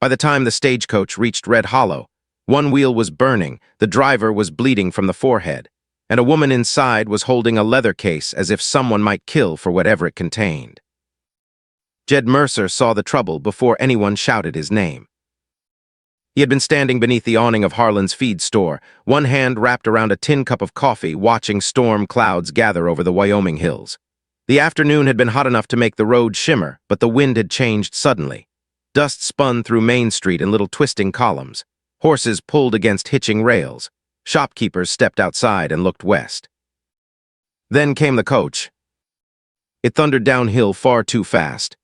By the time the stagecoach reached Red Hollow, one wheel was burning, the driver was bleeding from the forehead, and a woman inside was holding a leather case as if someone might kill for whatever it contained. Jed Mercer saw the trouble before anyone shouted his name. He had been standing beneath the awning of Harlan's feed store, one hand wrapped around a tin cup of coffee, watching storm clouds gather over the Wyoming hills. The afternoon had been hot enough to make the road shimmer, but the wind had changed suddenly. Dust spun through Main Street in little twisting columns. Horses pulled against hitching rails. Shopkeepers stepped outside and looked west. Then came the coach. It thundered downhill far too fast.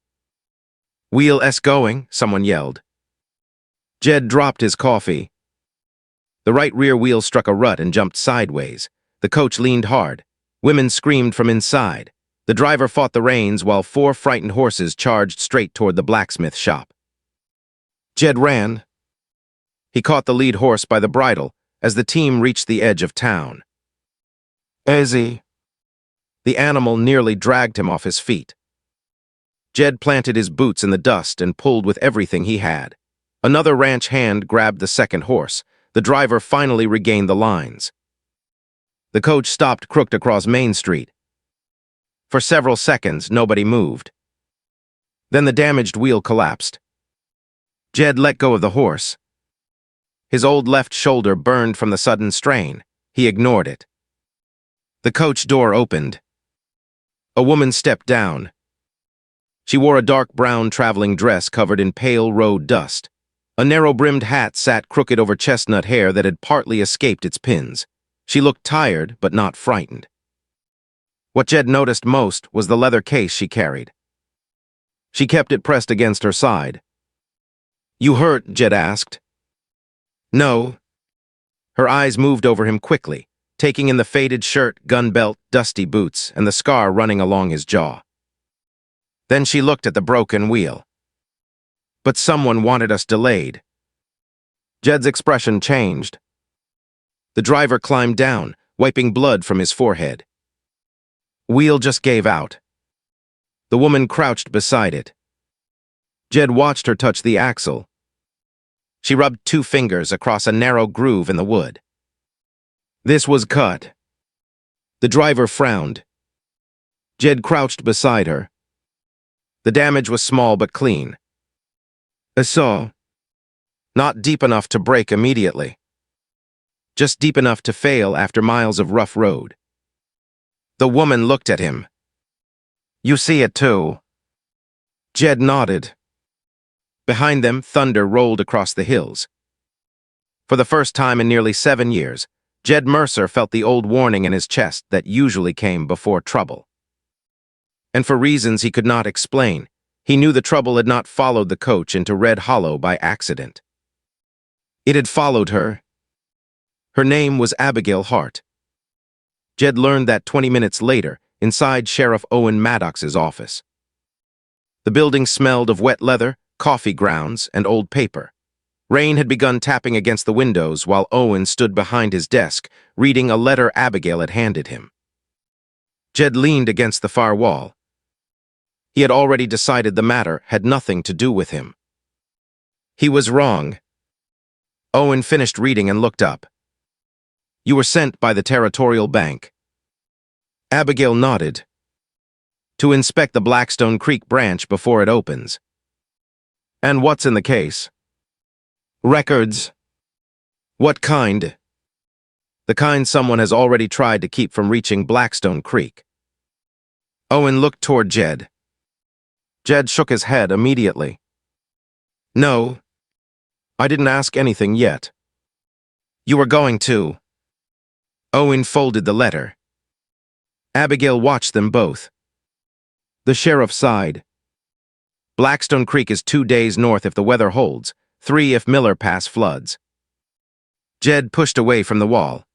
"Wheel S going," someone yelled. Jed dropped his coffee. The right rear wheel struck a rut and jumped sideways. The coach leaned hard. Women screamed from inside. The driver fought the reins while 4 frightened horses charged straight toward the blacksmith shop. Jed ran. He caught the lead horse by the bridle as the team reached the edge of town. "Easy." The animal nearly dragged him off his feet. Jed planted his boots in the dust and pulled with everything he had. Another ranch hand grabbed the second horse. The driver finally regained the lines. The coach stopped crooked across Main Street. For several seconds, nobody moved. Then the damaged wheel collapsed. Jed let go of the horse. His old left shoulder burned from the sudden strain. He ignored it. The coach door opened. A woman stepped down. She wore a dark brown traveling dress covered in pale road dust. A narrow-brimmed hat sat crooked over chestnut hair that had partly escaped its pins. She looked tired, but not frightened. What Jed noticed most was the leather case she carried. She kept it pressed against her side. "You hurt?" Jed asked. "No." Her eyes moved over him quickly, taking in the faded shirt, gun belt, dusty boots, and the scar running along his jaw. Then she looked at the broken wheel. "But someone wanted us delayed." Jed's expression changed. The driver climbed down, wiping blood from his forehead. "Wheel just gave out." The woman crouched beside it. Jed watched her touch the axle. She rubbed 2 fingers across a narrow groove in the wood. This was cut. The driver frowned. Jed crouched beside her. The damage was small but clean. A saw. Not deep enough to break immediately. Just deep enough to fail after miles of rough road. The woman looked at him. "You see it too?" Jed nodded. Behind them, thunder rolled across the hills. For the first time in nearly 7 years, Jed Mercer felt the old warning in his chest that usually came before trouble. And for reasons he could not explain, he knew the trouble had not followed the coach into Red Hollow by accident. It had followed her. Her name was Abigail Hart. Jed learned that 20 minutes later, inside Sheriff Owen Maddox's office. The building smelled of wet leather, coffee grounds, and old paper. Rain had begun tapping against the windows while Owen stood behind his desk, reading a letter Abigail had handed him. Jed leaned against the far wall. He had already decided the matter had nothing to do with him. He was wrong. Owen finished reading and looked up. "You were sent by the Territorial Bank." Abigail nodded. "To inspect the Blackstone Creek branch before it opens." "And what's in the case?" "Records." "What kind?" "The kind someone has already tried to keep from reaching Blackstone Creek." Owen looked toward Jed. Jed shook his head immediately. "No. I didn't ask anything yet." "You were going to." Owen folded the letter. Abigail watched them both. The sheriff sighed. "Blackstone Creek is 2 days north if the weather holds, 3 if Miller Pass floods." Jed pushed away from the wall.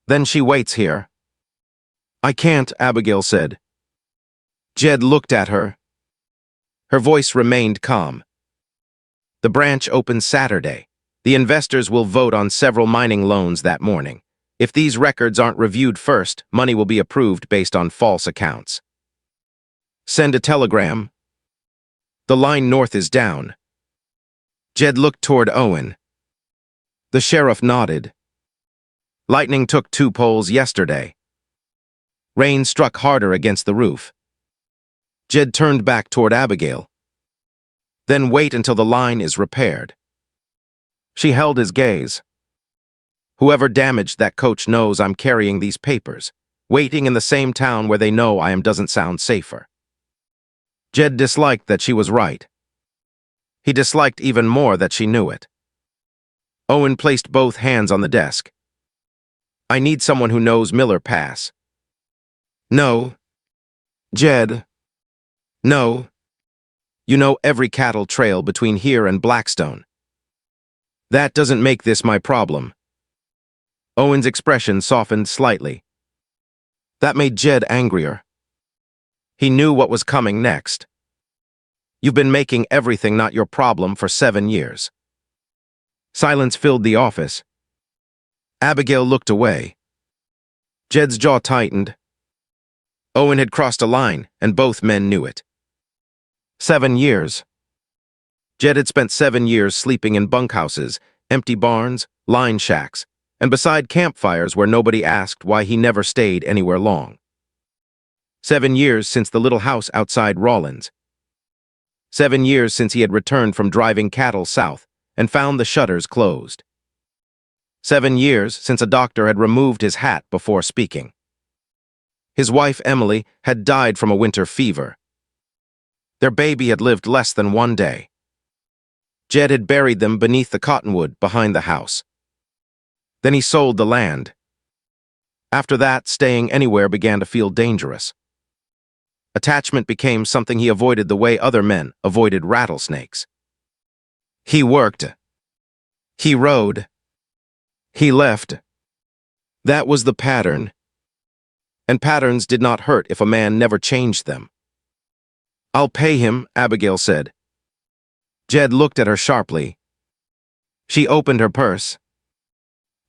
"Then she waits here." "I can't," Abigail said. Jed looked at her. Her voice remained calm. "The branch opens Saturday. The investors will vote on several mining loans that morning. If these records aren't reviewed first, money will be approved based on false accounts. Send a telegram. The line north is down." Jed looked toward Owen. The sheriff nodded. Lightning took 2 poles yesterday. Rain struck harder against the roof. Jed turned back toward Abigail. Then wait until the line is repaired. She held his gaze. Whoever damaged that coach knows I'm carrying these papers. Waiting in the same town where they know I am doesn't sound safer. Jed disliked that she was right. He disliked even more that she knew it. Owen placed both hands on the desk. I need someone who knows Miller Pass. No. Jed. No. You know every cattle trail between here and Blackstone. That doesn't make this my problem. Owen's expression softened slightly. That made Jed angrier. He knew what was coming next. You've been making everything not your problem for 7 years. Silence filled the office. Abigail looked away. Jed's jaw tightened. Owen had crossed a line, and both men knew it. 7 years. Jed had spent 7 years sleeping in bunkhouses, empty barns, line shacks, and beside campfires where nobody asked why he never stayed anywhere long. 7 years since the little house outside Rawlins. 7 years since he had returned from driving cattle south and found the shutters closed. 7 years since a doctor had removed his hat before speaking. His wife, Emily, had died from a winter fever. Their baby had lived less than 1 day. Jed had buried them beneath the cottonwood behind the house. Then he sold the land. After that, staying anywhere began to feel dangerous. Attachment became something he avoided the way other men avoided rattlesnakes. He worked. He rode. He left. That was the pattern. And patterns did not hurt if a man never changed them. I'll pay him, Abigail said. Jed looked at her sharply. She opened her purse.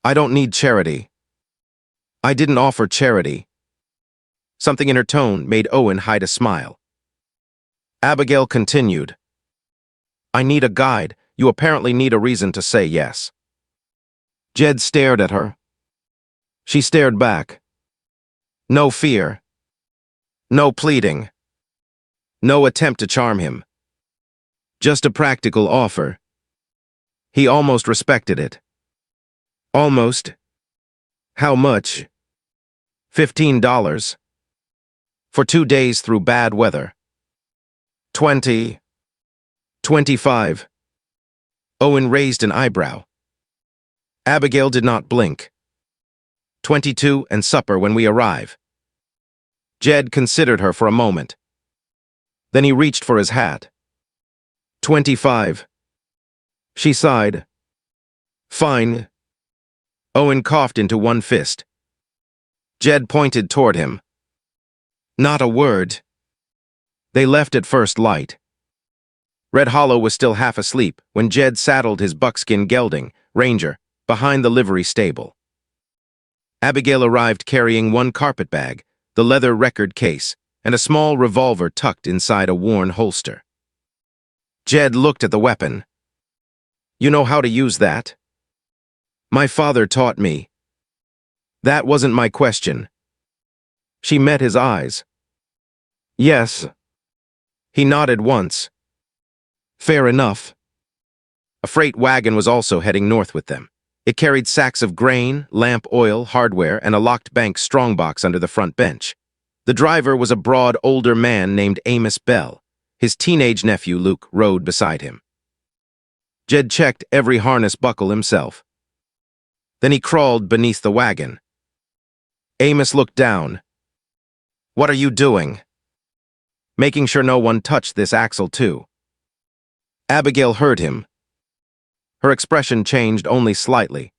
I don't need charity. I didn't offer charity. Something in her tone made Owen hide a smile. Abigail continued. I need a guide. You apparently need a reason to say yes. Jed stared at her. She stared back. No fear. No pleading. No attempt to charm him. Just a practical offer. He almost respected it. Almost. How much? $15. For 2 days through bad weather. 20. 25. Owen raised an eyebrow. Abigail did not blink. 22 and supper when we arrive. Jed considered her for a moment. Then he reached for his hat. 25. She sighed. Fine. Owen coughed into one fist. Jed pointed toward him. Not a word. They left at first light. Red Hollow was still half asleep when Jed saddled his buckskin gelding, Ranger, behind the livery stable. Abigail arrived carrying one carpetbag, the leather record case, and a small revolver tucked inside a worn holster. Jed looked at the weapon. You know how to use that? My father taught me. That wasn't my question. She met his eyes. Yes. He nodded once. Fair enough. A freight wagon was also heading north with them. It carried sacks of grain, lamp oil, hardware, and a locked bank strongbox under the front bench. The driver was a broad, older man named Amos Bell. His teenage nephew, Luke, rode beside him. Jed checked every harness buckle himself. Then he crawled beneath the wagon. Amos looked down. What are you doing? Making sure no one touched this axle, too. Abigail heard him. Her expression changed only slightly.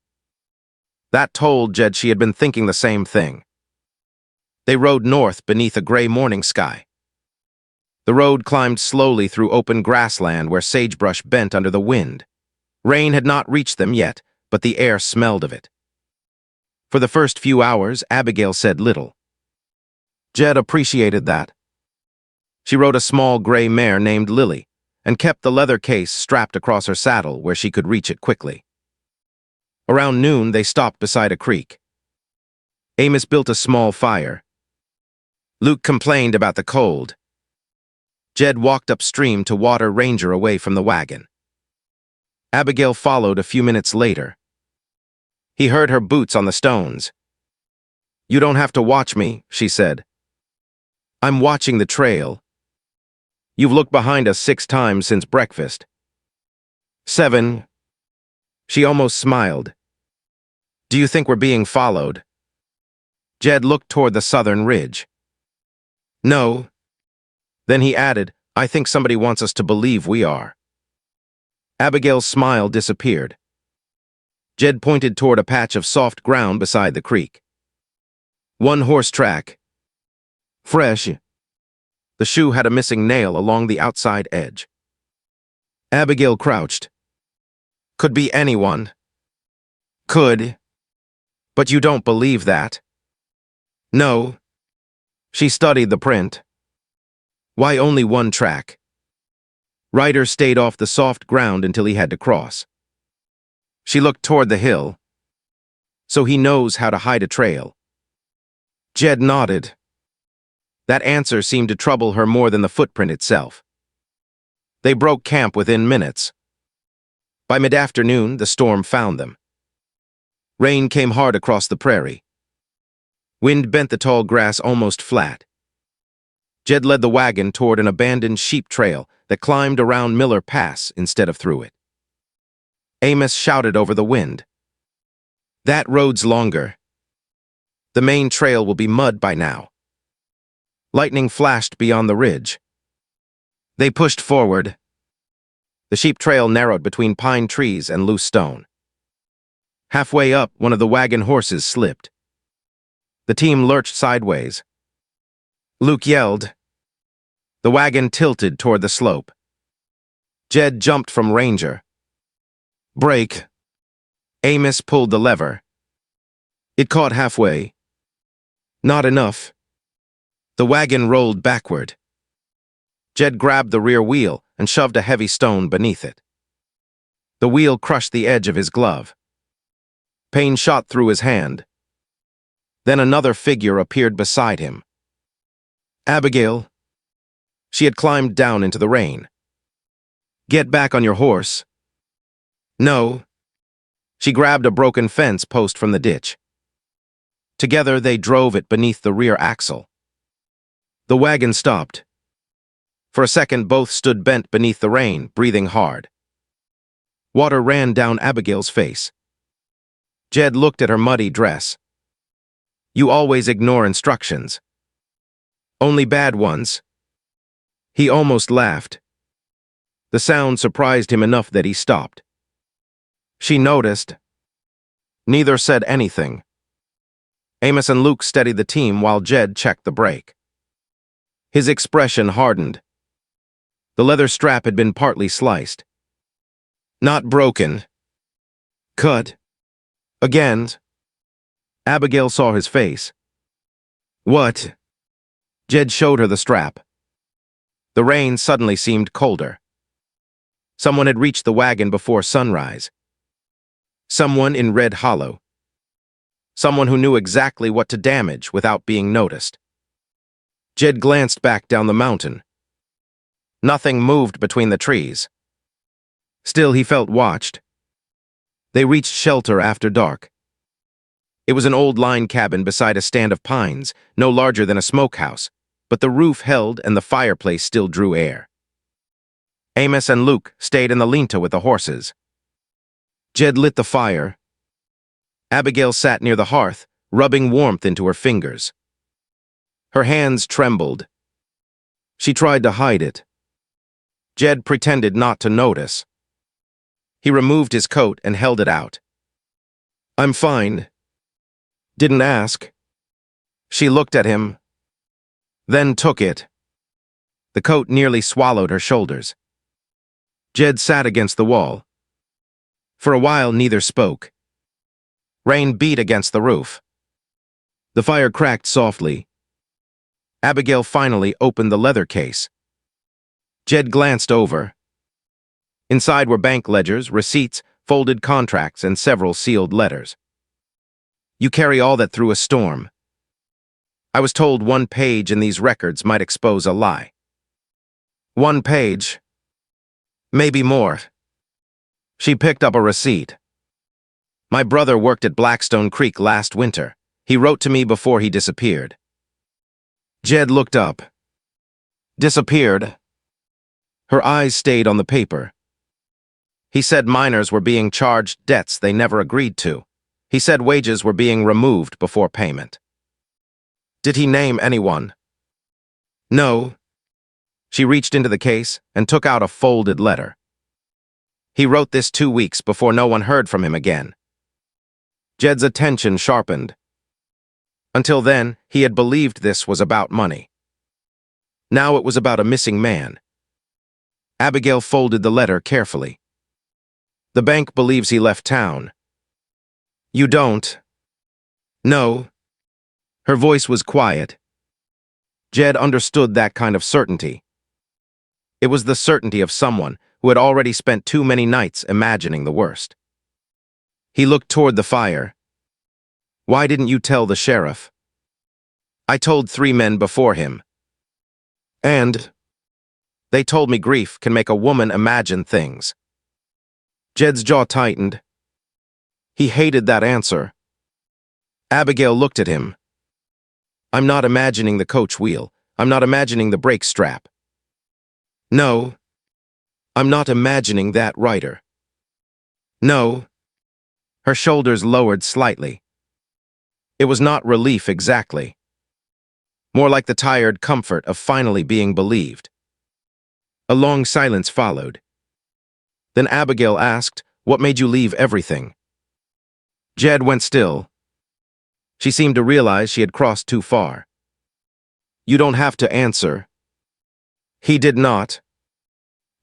That told Jed she had been thinking the same thing. They rode north beneath a gray morning sky. The road climbed slowly through open grassland where sagebrush bent under the wind. Rain had not reached them yet, but the air smelled of it. For the first few hours, Abigail said little. Jed appreciated that. She rode a small gray mare named Lily, and kept the leather case strapped across her saddle where she could reach it quickly. Around noon, they stopped beside a creek. Amos built a small fire. Luke complained about the cold. Jed walked upstream to water Ranger away from the wagon. Abigail followed a few minutes later. He heard her boots on the stones. "You don't have to watch me," she said. "I'm watching the trail. You've looked behind us 6 times since breakfast." 7. She almost smiled. "Do you think we're being followed?" Jed looked toward the southern ridge. "No." Then he added, "I think somebody wants us to believe we are." Abigail's smile disappeared. Jed pointed toward a patch of soft ground beside the creek. 1 horse track. Fresh. The shoe had a missing nail along the outside edge. Abigail crouched. "Could be anyone." "Could. But you don't believe that." "No." She studied the print. "Why only 1 track?" Ryder stayed off the soft ground until he had to cross. She looked toward the hill. "So he knows how to hide a trail." Jed nodded. That answer seemed to trouble her more than the footprint itself. They broke camp within minutes. By mid-afternoon, the storm found them. Rain came hard across the prairie. Wind bent the tall grass almost flat. Jed led the wagon toward an abandoned sheep trail that climbed around Miller Pass instead of through it. Amos shouted over the wind. "That road's longer. The main trail will be mud by now." Lightning flashed beyond the ridge. They pushed forward. The sheep trail narrowed between pine trees and loose stone. Halfway up, one of the wagon horses slipped. The team lurched sideways. Luke yelled. The wagon tilted toward the slope. Jed jumped from Ranger. "Brake." Amos pulled the lever. It caught halfway. Not enough. The wagon rolled backward. Jed grabbed the rear wheel and shoved a heavy stone beneath it. The wheel crushed the edge of his glove. Pain shot through his hand. Then another figure appeared beside him. Abigail. She had climbed down into the rain. "Get back on your horse." "No." She grabbed a broken fence post from the ditch. Together they drove it beneath the rear axle. The wagon stopped. For a second, both stood bent beneath the rain, breathing hard. Water ran down Abigail's face. Jed looked at her muddy dress. "You always ignore instructions." "Only bad ones." He almost laughed. The sound surprised him enough that he stopped. She noticed. Neither said anything. Amos and Luke steadied the team while Jed checked the brake. His expression hardened. The leather strap had been partly sliced. "Not broken." "Cut." "Again." Abigail saw his face. "What?" Jed showed her the strap. The rain suddenly seemed colder. Someone had reached the wagon before sunrise. Someone in Red Hollow. Someone who knew exactly what to damage without being noticed. Jed glanced back down the mountain. Nothing moved between the trees. Still, he felt watched. They reached shelter after dark. It was an old line cabin beside a stand of pines, no larger than a smokehouse, but the roof held and the fireplace still drew air. Amos and Luke stayed in the lean-to with the horses. Jed lit the fire. Abigail sat near the hearth, rubbing warmth into her fingers. Her hands trembled. She tried to hide it. Jed pretended not to notice. He removed his coat and held it out. "I'm fine." "Didn't ask." She looked at him, then took it. The coat nearly swallowed her shoulders. Jed sat against the wall. For a while, neither spoke. Rain beat against the roof. The fire cracked softly. Abigail finally opened the leather case. Jed glanced over. Inside were bank ledgers, receipts, folded contracts, and several sealed letters. You carry all that through a storm. I was told one page in these records might expose a lie. One page. Maybe more. She picked up a receipt. My brother worked at Blackstone Creek last winter. He wrote to me before he disappeared. Jed looked up. Disappeared? Her eyes stayed on the paper. He said miners were being charged debts they never agreed to. He said wages were being removed before payment. Did he name anyone? No. She reached into the case and took out a folded letter. He wrote this 2 weeks before no one heard from him again. Jed's attention sharpened. Until then, he had believed this was about money. Now it was about a missing man. Abigail folded the letter carefully. The bank believes he left town. You don't? No. Her voice was quiet. Jed understood that kind of certainty. It was the certainty of someone who had already spent too many nights imagining the worst. He looked toward the fire. Why didn't you tell the sheriff? I told 3 men before him. And they told me grief can make a woman imagine things. Jed's jaw tightened. He hated that answer. Abigail looked at him. I'm not imagining the coach wheel. I'm not imagining the brake strap. No. I'm not imagining that rider. No. Her shoulders lowered slightly. It was not relief exactly. More like the tired comfort of finally being believed. A long silence followed. Then Abigail asked, "What made you leave everything?" Jed went still. She seemed to realize she had crossed too far. You don't have to answer. He did not.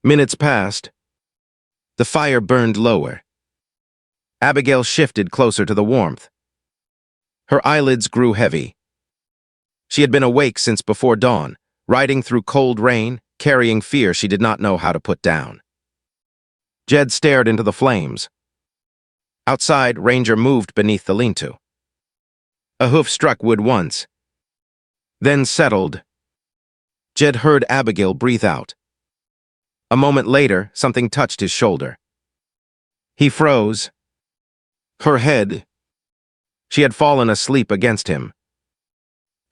Minutes passed. The fire burned lower. Abigail shifted closer to the warmth. Her eyelids grew heavy. She had been awake since before dawn, riding through cold rain, carrying fear she did not know how to put down. Jed stared into the flames. Outside, Ranger moved beneath the lean-to. A hoof struck wood once, then settled. Jed heard Abigail breathe out. A moment later, something touched his shoulder. He froze. Her head. She had fallen asleep against him.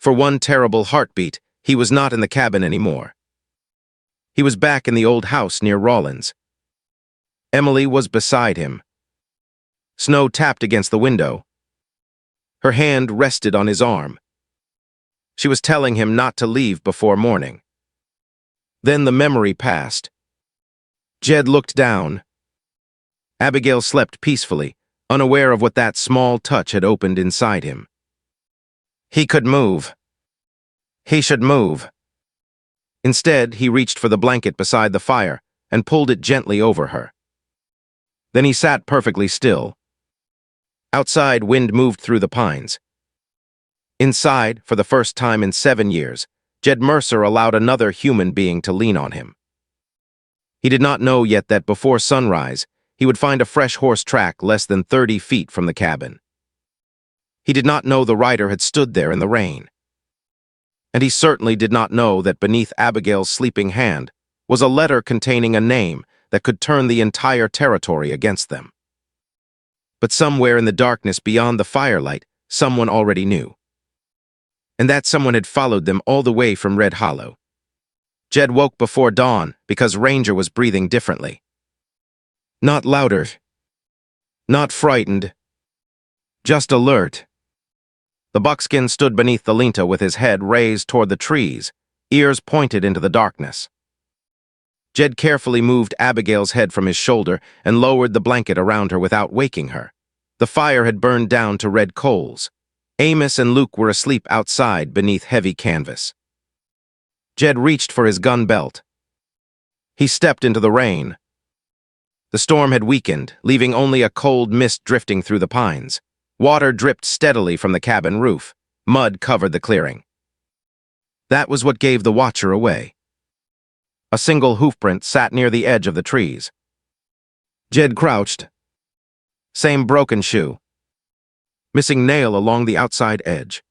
For one terrible heartbeat, he was not in the cabin anymore. He was back in the old house near Rawlins. Emily was beside him. Snow tapped against the window. Her hand rested on his arm. She was telling him not to leave before morning. Then the memory passed. Jed looked down. Abigail slept peacefully, unaware of what that small touch had opened inside him. He could move. He should move. Instead, he reached for the blanket beside the fire and pulled it gently over her. Then he sat perfectly still. Outside, wind moved through the pines. Inside, for the first time in 7 years, Jed Mercer allowed another human being to lean on him. He did not know yet that before sunrise, he would find a fresh horse track less than 30 feet from the cabin. He did not know the rider had stood there in the rain. And he certainly did not know that beneath Abigail's sleeping hand was a letter containing a name that could turn the entire territory against them. But somewhere in the darkness beyond the firelight, someone already knew. And that someone had followed them all the way from Red Hollow. Jed woke before dawn because Ranger was breathing differently. Not louder. Not frightened. Just alert. The buckskin stood beneath the lean-to with his head raised toward the trees, ears pointed into the darkness. Jed carefully moved Abigail's head from his shoulder and lowered the blanket around her without waking her. The fire had burned down to red coals. Amos and Luke were asleep outside beneath heavy canvas. Jed reached for his gun belt. He stepped into the rain. The storm had weakened, leaving only a cold mist drifting through the pines. Water dripped steadily from the cabin roof. Mud covered the clearing. That was what gave the watcher away. A single hoofprint sat near the edge of the trees. Jed crouched. Same broken shoe. Missing nail along the outside edge.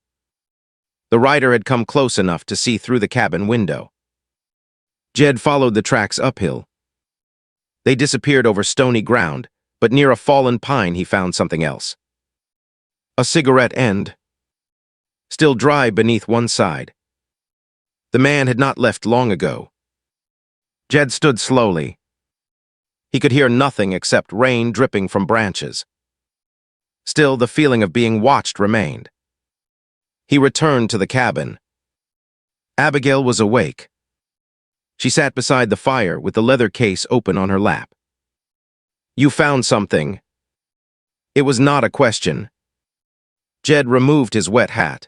The rider had come close enough to see through the cabin window. Jed followed the tracks uphill. They disappeared over stony ground, but near a fallen pine he found something else. A cigarette end. Still dry beneath one side. The man had not left long ago. Jed stood slowly. He could hear nothing except rain dripping from branches. Still, the feeling of being watched remained. He returned to the cabin. Abigail was awake. She sat beside the fire with the leather case open on her lap. "You found something." It was not a question. Jed removed his wet hat.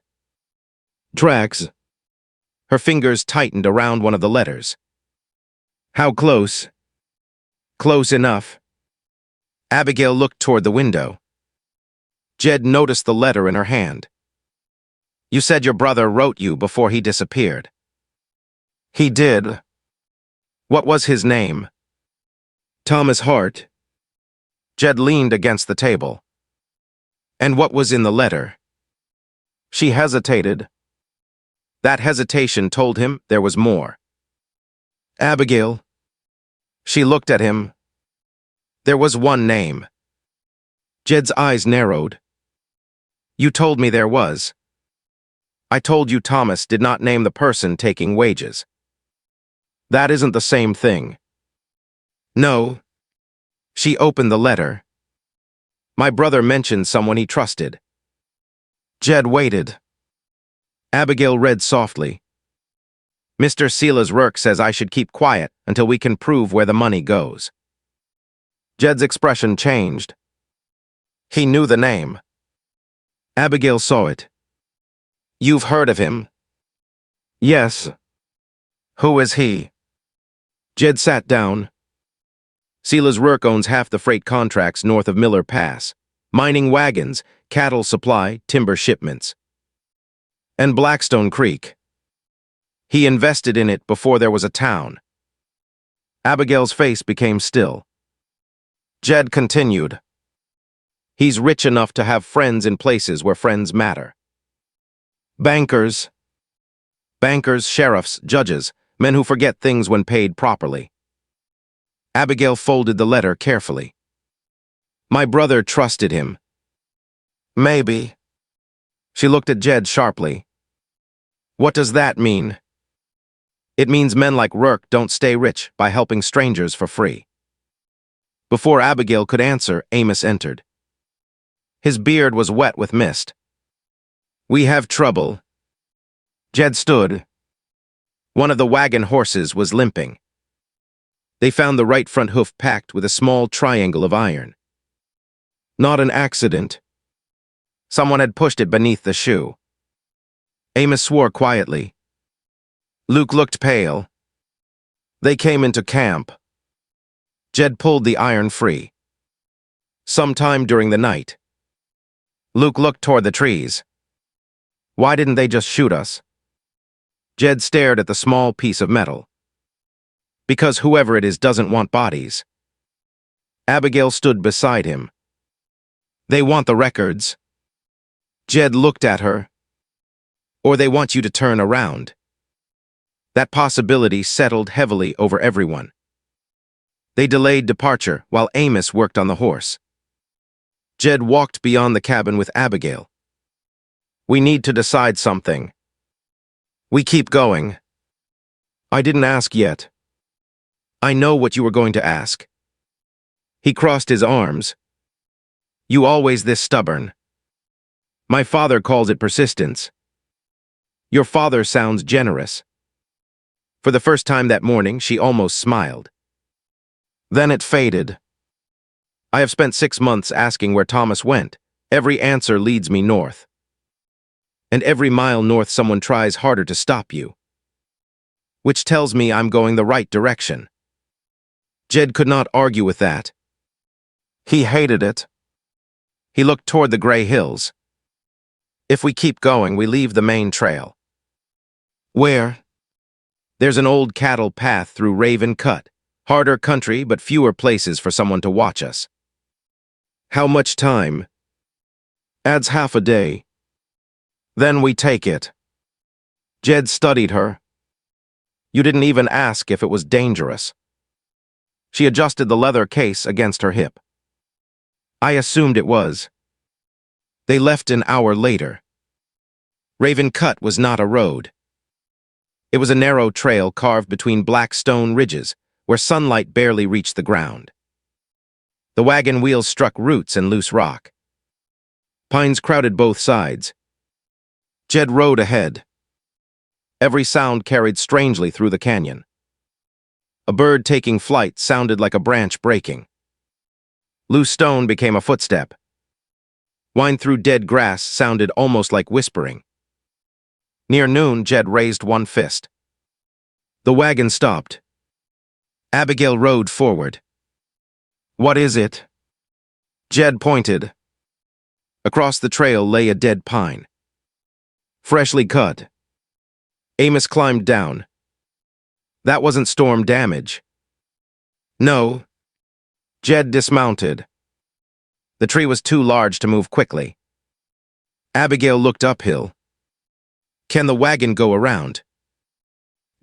"Tracks." Her fingers tightened around one of the letters. "How close?" "Close enough." Abigail looked toward the window. Jed noticed the letter in her hand. "You said your brother wrote you before he disappeared." "He did." "What was his name?" "Thomas Hart." Jed leaned against the table. "And what was in the letter?" She hesitated. That hesitation told him there was more. "Abigail." She looked at him. There was one name. Jed's eyes narrowed. "You told me there was." "I told you Thomas did not name the person taking wages." "That isn't the same thing." "No." She opened the letter. "My brother mentioned someone he trusted." Jed waited. Abigail read softly. "Mr. Sila's work says I should keep quiet until we can prove where the money goes." Jed's expression changed. He knew the name. Abigail saw it. "You've heard of him?" "Yes." "Who is he?" Jed sat down. Sila's work owns half the freight contracts north of Miller Pass. Mining wagons, cattle supply, timber shipments. And Blackstone Creek. He invested in it before there was a town. Abigail's face became still. Jed continued. "He's rich enough to have friends in places where friends matter. Bankers, sheriffs, judges, men who forget things when paid properly." Abigail folded the letter carefully. "My brother trusted him." "Maybe." She looked at Jed sharply. "What does that mean?" "It means men like Rourke don't stay rich by helping strangers for free." Before Abigail could answer, Amos entered. His beard was wet with mist. "We have trouble." Jed stood. One of the wagon horses was limping. They found the right front hoof packed with a small triangle of iron. Not an accident. Someone had pushed it beneath the shoe. Amos swore quietly. Luke looked pale. They came into camp. Jed pulled the iron free. Sometime during the night. Luke looked toward the trees. "Why didn't they just shoot us?" Jed stared at the small piece of metal. "Because whoever it is doesn't want bodies." Abigail stood beside him. "They want the records." Jed looked at her. "Or they want you to turn around." That possibility settled heavily over everyone. They delayed departure while Amos worked on the horse. Jed walked beyond the cabin with Abigail. "We need to decide something." "We keep going." "I didn't ask yet." "I know what you were going to ask." He crossed his arms. "You always this stubborn." "My father calls it persistence." "Your father sounds generous." For the first time that morning, she almost smiled. Then it faded. "I have spent 6 months asking where Thomas went. Every answer leads me north. And every mile north someone tries harder to stop you. Which tells me I'm going the right direction." Jed could not argue with that. He hated it. He looked toward the gray hills. "If we keep going, we leave the main trail." "Where?" "There's an old cattle path through Raven Cut, Harder country, but fewer places for someone to watch us. How much time? Adds half a day. Then we take it. Jed studied her. You didn't even ask if it was dangerous. She adjusted the leather case against her hip. I assumed it was. They left an hour later. Raven Cut was not a road. It was a narrow trail carved between black stone ridges, where sunlight barely reached the ground. The wagon wheels struck roots and loose rock. Pines crowded both sides. Jed rode ahead. Every sound carried strangely through the canyon. A bird taking flight sounded like a branch breaking. Loose stone became a footstep. Wind through dead grass sounded almost like whispering. Near noon, Jed raised one fist. The wagon stopped. Abigail rode forward. What is it? Jed pointed. Across the trail lay a dead pine. Freshly cut. Amos climbed down. That wasn't storm damage. No. Jed dismounted. The tree was too large to move quickly. Abigail looked uphill. Can the wagon go around?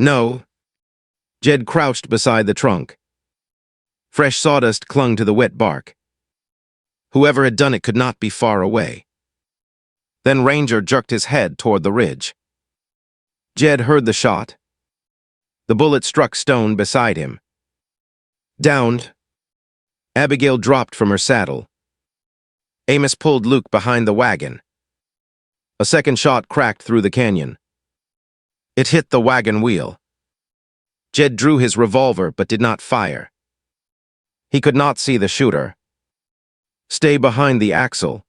No. Jed crouched beside the trunk. Fresh sawdust clung to the wet bark. Whoever had done it could not be far away. Then Ranger jerked his head toward the ridge. Jed heard the shot. The bullet struck stone beside him. Downed. Abigail dropped from her saddle. Amos pulled Luke behind the wagon. A second shot cracked through the canyon. It hit the wagon wheel. Jed drew his revolver but did not fire. He could not see the shooter. Stay behind the axle.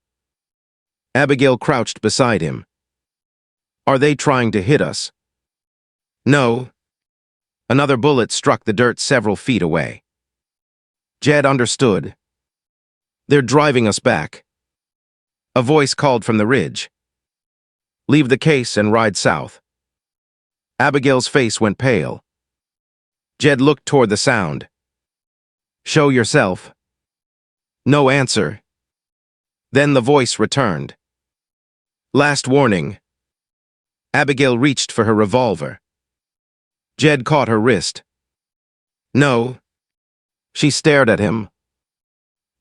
Abigail crouched beside him. Are they trying to hit us? No. Another bullet struck the dirt several feet away. Jed understood. They're driving us back. A voice called from the ridge. Leave the case and ride south. Abigail's face went pale. Jed looked toward the sound. Show yourself. No answer. Then the voice returned. Last warning. Abigail reached for her revolver. Jed caught her wrist. No. She stared at him.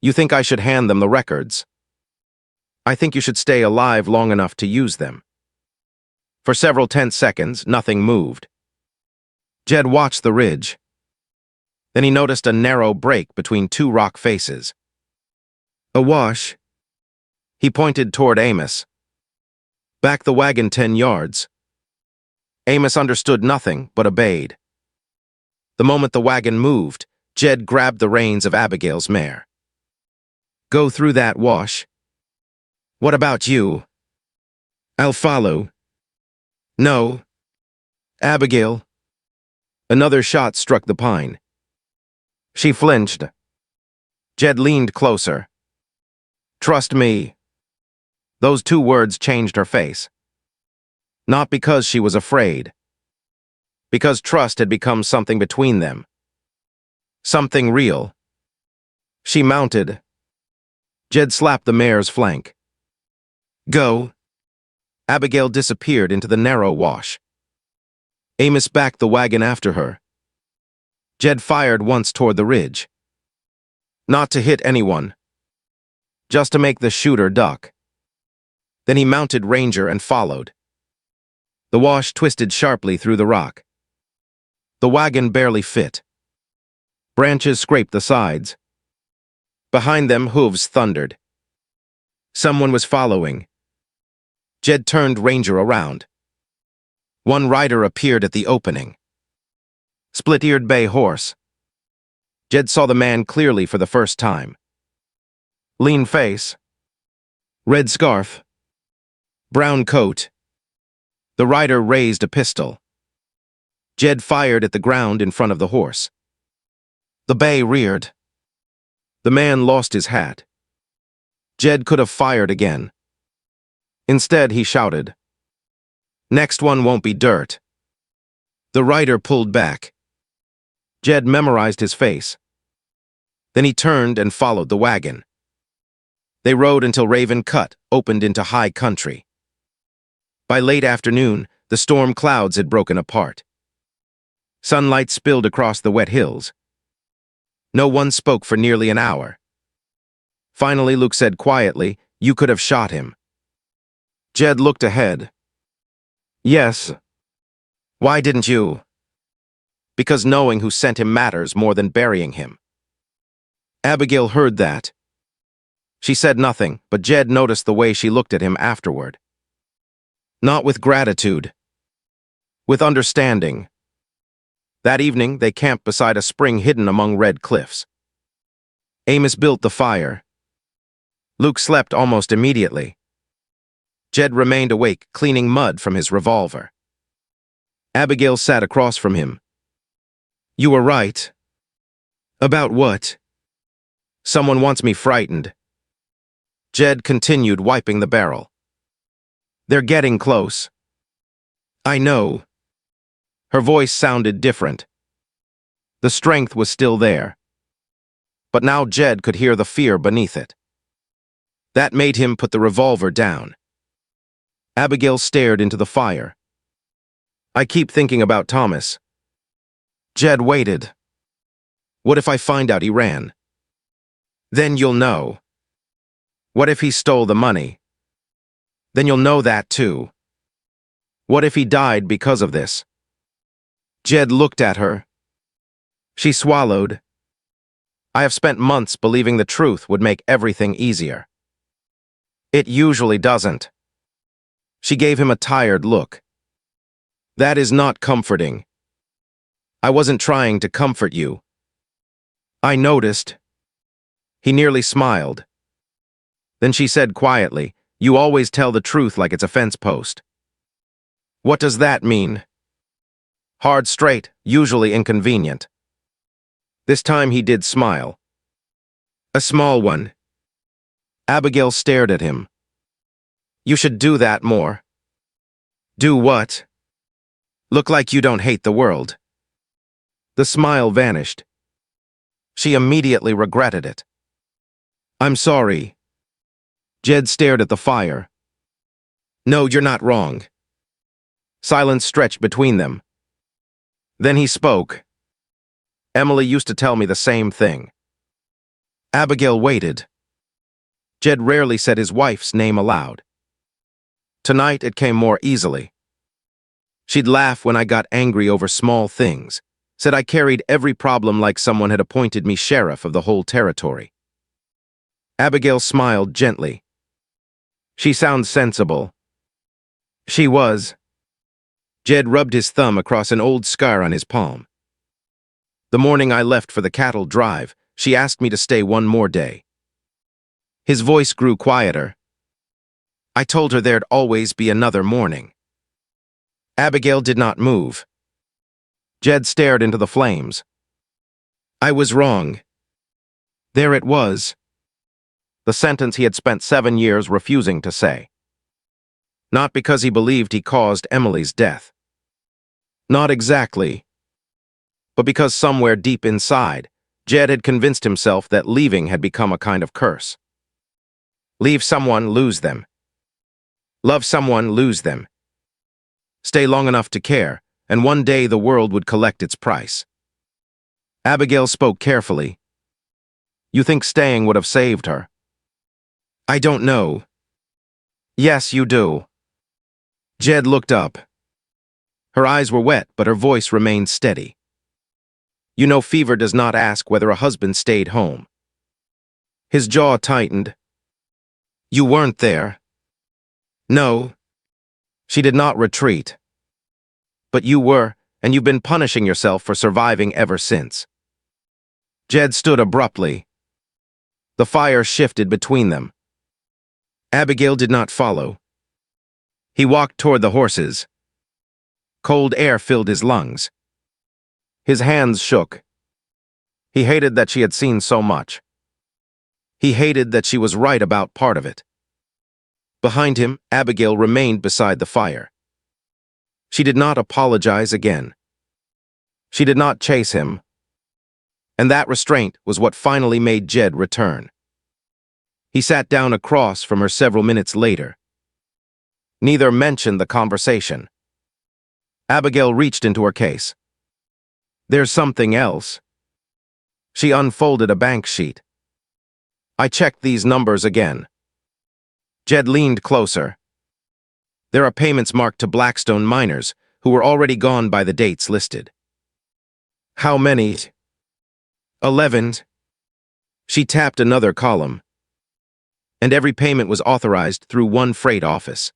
You think I should hand them the records? I think you should stay alive long enough to use them. For several tense seconds, nothing moved. Jed watched the ridge. Then he noticed a narrow break between two rock faces. A wash. He pointed toward Amos. Back the wagon 10 yards. Amos understood nothing, but obeyed. The moment the wagon moved, Jed grabbed the reins of Abigail's mare. Go through that wash. What about you? I'll follow. No. Abigail. Another shot struck the pine. She flinched. Jed leaned closer. Trust me. Those two words changed her face. Not because she was afraid. Because trust had become something between them. Something real. She mounted. Jed slapped the mare's flank. Go. Abigail disappeared into the narrow wash. Amos backed the wagon after her. Jed fired once toward the ridge. Not to hit anyone. Just to make the shooter duck. Then he mounted Ranger and followed. The wash twisted sharply through the rock. The wagon barely fit. Branches scraped the sides. Behind them, hooves thundered. Someone was following. Jed turned Ranger around. One rider appeared at the opening. Split-eared bay horse. Jed saw the man clearly for the first time. Lean face. Red scarf. Brown coat. The rider raised a pistol. Jed fired at the ground in front of the horse. The bay reared. The man lost his hat. Jed could have fired again. Instead, he shouted, "Next one won't be dirt." The rider pulled back. Jed memorized his face. Then he turned and followed the wagon. They rode until Raven Cut opened into high country. By late afternoon, the storm clouds had broken apart. Sunlight spilled across the wet hills. No one spoke for nearly an hour. Finally, Luke said quietly, "You could have shot him." Jed looked ahead. "Yes." "Why didn't you?" "Because knowing who sent him matters more than burying him." Abigail heard that. She said nothing, but Jed noticed the way she looked at him afterward. Not with gratitude. With understanding. That evening, they camped beside a spring hidden among red cliffs. Amos built the fire. Luke slept almost immediately. Jed remained awake, cleaning mud from his revolver. Abigail sat across from him. "You were right." "About what?" "Someone wants me frightened." Jed continued wiping the barrel. "They're getting close." "I know." Her voice sounded different. The strength was still there. But now Jed could hear the fear beneath it. That made him put the revolver down. Abigail stared into the fire. "I keep thinking about Thomas." Jed waited. "What if I find out he ran?" "Then you'll know." "What if he stole the money?" "Then you'll know that too." "What if he died because of this?" Jed looked at her. She swallowed. "I have spent months believing the truth would make everything easier." "It usually doesn't." She gave him a tired look. "That is not comforting." "I wasn't trying to comfort you." "I noticed." He nearly smiled. Then she said quietly, "You always tell the truth like it's a fence post." "What does that mean?" "Hard straight, usually inconvenient." This time he did smile. "A small one." Abigail stared at him. "You should do that more." "Do what?" "Look like you don't hate the world." The smile vanished. She immediately regretted it. "I'm sorry." Jed stared at the fire. "No, you're not wrong." Silence stretched between them. Then he spoke. "Emily used to tell me the same thing." Abigail waited. Jed rarely said his wife's name aloud. Tonight it came more easily. She'd laugh when I got angry over small things, said I carried every problem like someone had appointed me sheriff of the whole territory. Abigail smiled gently. "She sounds sensible." She was. Jed rubbed his thumb across an old scar on his palm. "The morning I left for the cattle drive, she asked me to stay one more day." His voice grew quieter. "I told her there'd always be another morning." Abigail did not move. Jed stared into the flames. "I was wrong." There it was. The sentence he had spent 7 years refusing to say. Not because he believed he caused Emily's death. Not exactly. But because somewhere deep inside, Jed had convinced himself that leaving had become a kind of curse. Leave someone, lose them. Love someone, lose them. Stay long enough to care, and one day the world would collect its price. Abigail spoke carefully. "You think staying would have saved her?" "I don't know." "Yes, you do." Jed looked up. Her eyes were wet, but her voice remained steady. "You know fever does not ask whether a husband stayed home." His jaw tightened. "You weren't there." "No." She did not retreat. "But you were, and you've been punishing yourself for surviving ever since." Jed stood abruptly. The fire shifted between them. Abigail did not follow. He walked toward the horses. Cold air filled his lungs. His hands shook. He hated that she had seen so much. He hated that she was right about part of it. Behind him, Abigail remained beside the fire. She did not apologize again. She did not chase him. And that restraint was what finally made Jed return. He sat down across from her several minutes later. Neither mentioned the conversation. Abigail reached into her case. "There's something else." She unfolded a bank sheet. "I checked these numbers again." Jed leaned closer. "There are payments marked to Blackstone miners who were already gone by the dates listed." "How many?" 11. She tapped another column. "And every payment was authorized through one freight office."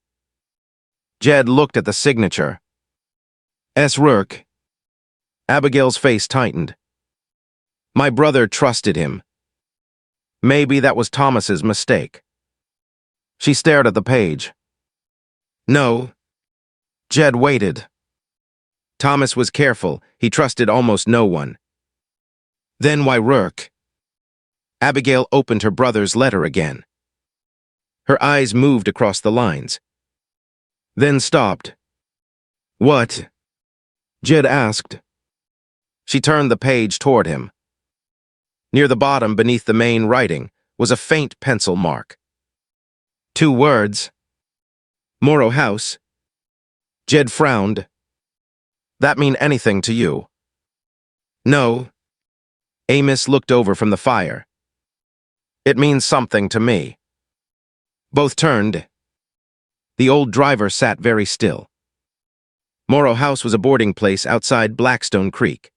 Jed looked at the signature. S. Rourke. Abigail's face tightened. "My brother trusted him. Maybe that was Thomas's mistake." She stared at the page. "No." Jed waited. Thomas was careful. He trusted almost no one. "Then why Rourke?" Abigail opened her brother's letter again. Her eyes moved across the lines. Then stopped. "What?" Jed asked. She turned the page toward him. Near the bottom, beneath the main writing, was a faint pencil mark. 2 words. "Morrow House." Jed frowned. "That mean anything to you?" "No." Amos looked over from the fire. "It means something to me." Both turned. The old driver sat very still. Morrow House was a boarding place outside Blackstone Creek.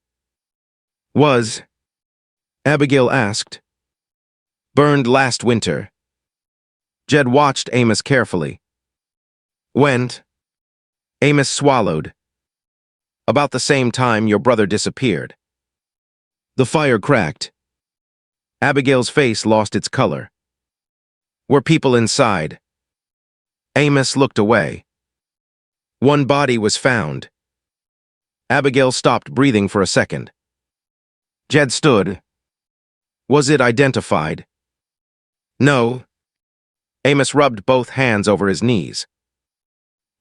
"Was?" Abigail asked. "Burned last winter." Jed watched Amos carefully. "Went?" Amos swallowed. "About the same time your brother disappeared." The fire cracked. Abigail's face lost its color. "Were people inside?" Amos looked away. "One body was found." Abigail stopped breathing for a second. Jed stood. "Was it identified?" "No." Amos rubbed both hands over his knees.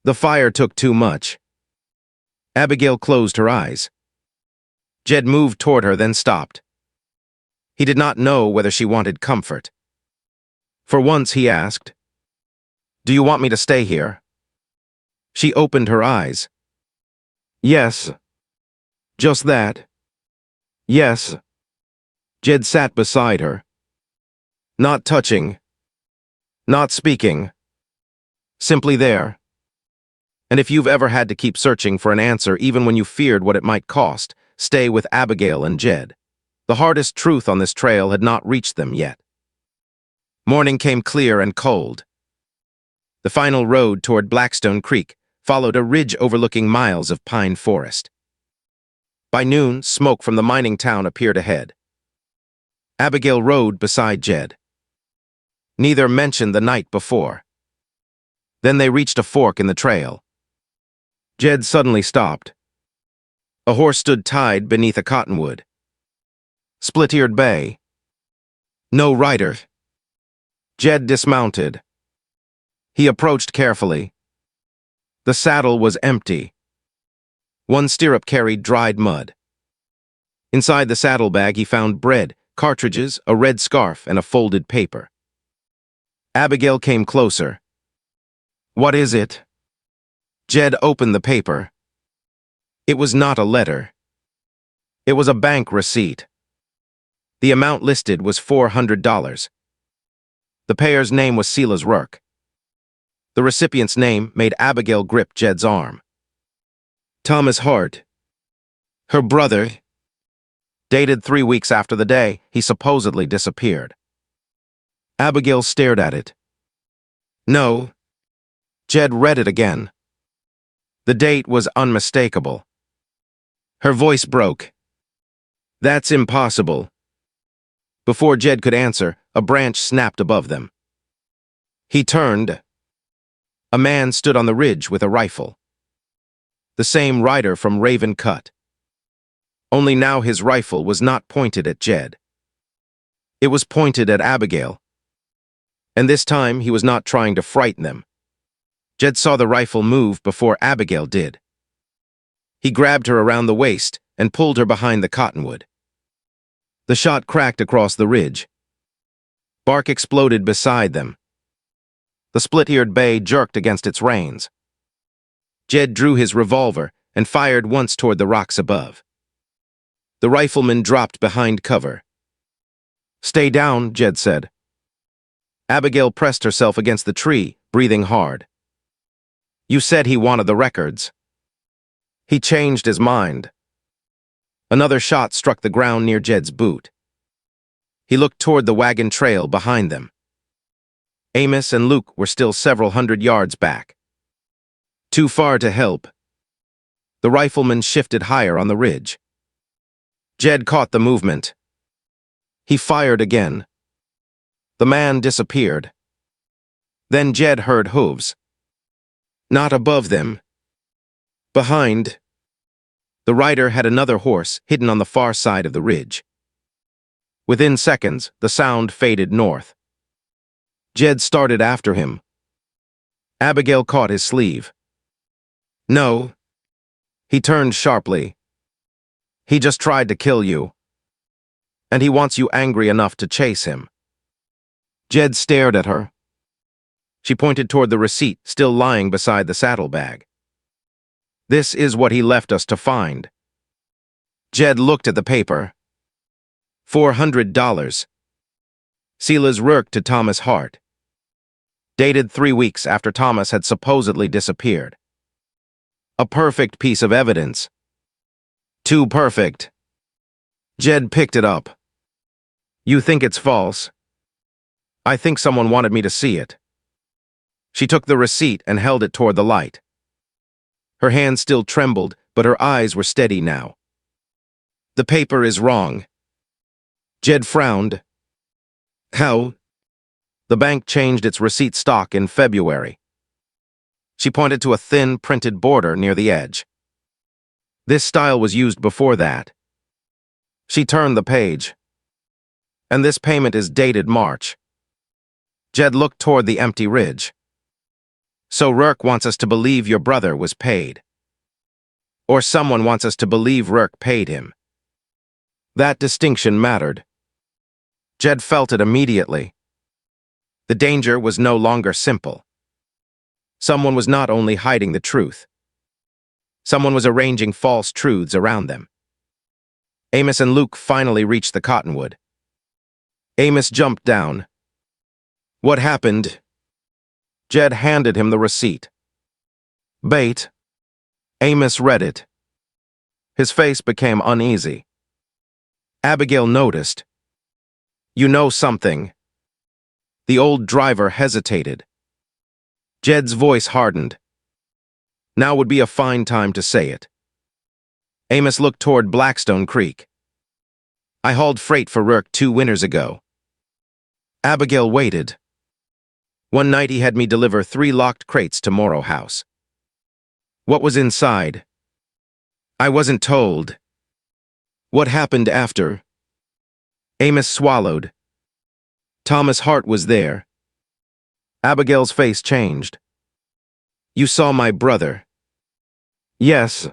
"The fire took too much." Abigail closed her eyes. Jed moved toward her, then stopped. He did not know whether she wanted comfort. For once, he asked, "Do you want me to stay here?" She opened her eyes. "Yes." "Just that?" "Yes." Jed sat beside her. Not touching. Not speaking. Simply there. And if you've ever had to keep searching for an answer even when you feared what it might cost, stay with Abigail and Jed. The hardest truth on this trail had not reached them yet. Morning came clear and cold. The final road toward Blackstone Creek followed a ridge overlooking miles of pine forest. By noon, smoke from the mining town appeared ahead. Abigail rode beside Jed. Neither mentioned the night before. Then they reached a fork in the trail. Jed suddenly stopped. A horse stood tied beneath a cottonwood. Split-eared bay. No rider. Jed dismounted. He approached carefully. The saddle was empty. One stirrup carried dried mud. Inside the saddlebag he found bread, cartridges, a red scarf, and a folded paper. Abigail came closer. "What is it?" Jed opened the paper. It was not a letter. It was a bank receipt. The amount listed was $400. The payer's name was Silas Rourke. The recipient's name made Abigail grip Jed's arm. Thomas Hart. Her brother. Dated 3 weeks after the day he supposedly disappeared. Abigail stared at it. "No." Jed read it again. The date was unmistakable. Her voice broke. "That's impossible." Before Jed could answer, a branch snapped above them. He turned. A man stood on the ridge with a rifle. The same rider from Raven Cut. Only now his rifle was not pointed at Jed. It was pointed at Abigail. And this time he was not trying to frighten them. Jed saw the rifle move before Abigail did. He grabbed her around the waist and pulled her behind the cottonwood. The shot cracked across the ridge. Bark exploded beside them. The split-eared bay jerked against its reins. Jed drew his revolver and fired once toward the rocks above. The rifleman dropped behind cover. "Stay down," Jed said. Abigail pressed herself against the tree, breathing hard. "You said he wanted the records." "He changed his mind." Another shot struck the ground near Jed's boot. He looked toward the wagon trail behind them. Amos and Luke were still several hundred yards back. Too far to help. The rifleman shifted higher on the ridge. Jed caught the movement. He fired again. The man disappeared. Then Jed heard hooves. Not above them. Behind. The rider had another horse hidden on the far side of the ridge. Within seconds, the sound faded north. Jed started after him. Abigail caught his sleeve. "No." He turned sharply. "He just tried to kill you. And he wants you angry enough to chase him." Jed stared at her. She pointed toward the receipt still lying beside the saddlebag. "This is what he left us to find." Jed looked at the paper. $400. Sela's Rourke to Thomas Hart. Dated 3 weeks after Thomas had supposedly disappeared. A perfect piece of evidence. Too perfect. Jed picked it up. "You think it's false?" "I think someone wanted me to see it." She took the receipt and held it toward the light. Her hand still trembled, but her eyes were steady now. "The paper is wrong." Jed frowned. "How?" "The bank changed its receipt stock in February." She pointed to a thin, printed border near the edge. "This style was used before that." She turned the page. "And this payment is dated March." Jed looked toward the empty ridge. "So Rourke wants us to believe your brother was paid. Or someone wants us to believe Rourke paid him." That distinction mattered. Jed felt it immediately. The danger was no longer simple. Someone was not only hiding the truth. Someone was arranging false truths around them. Amos and Luke finally reached the cottonwood. Amos jumped down. "What happened?" Jed handed him the receipt. "Bait." Amos read it. His face became uneasy. Abigail noticed. "You know something." The old driver hesitated. Jed's voice hardened. Now would be a fine time to say it. Amos looked toward Blackstone Creek. "I hauled freight for Rourke 2 winters ago." Abigail waited. "One night he had me deliver 3 locked crates to Morrow House." "What was inside?" "I wasn't told." "What happened after?" Amos swallowed. "Thomas Hart was there." Abigail's face changed. "You saw my brother." "Yes."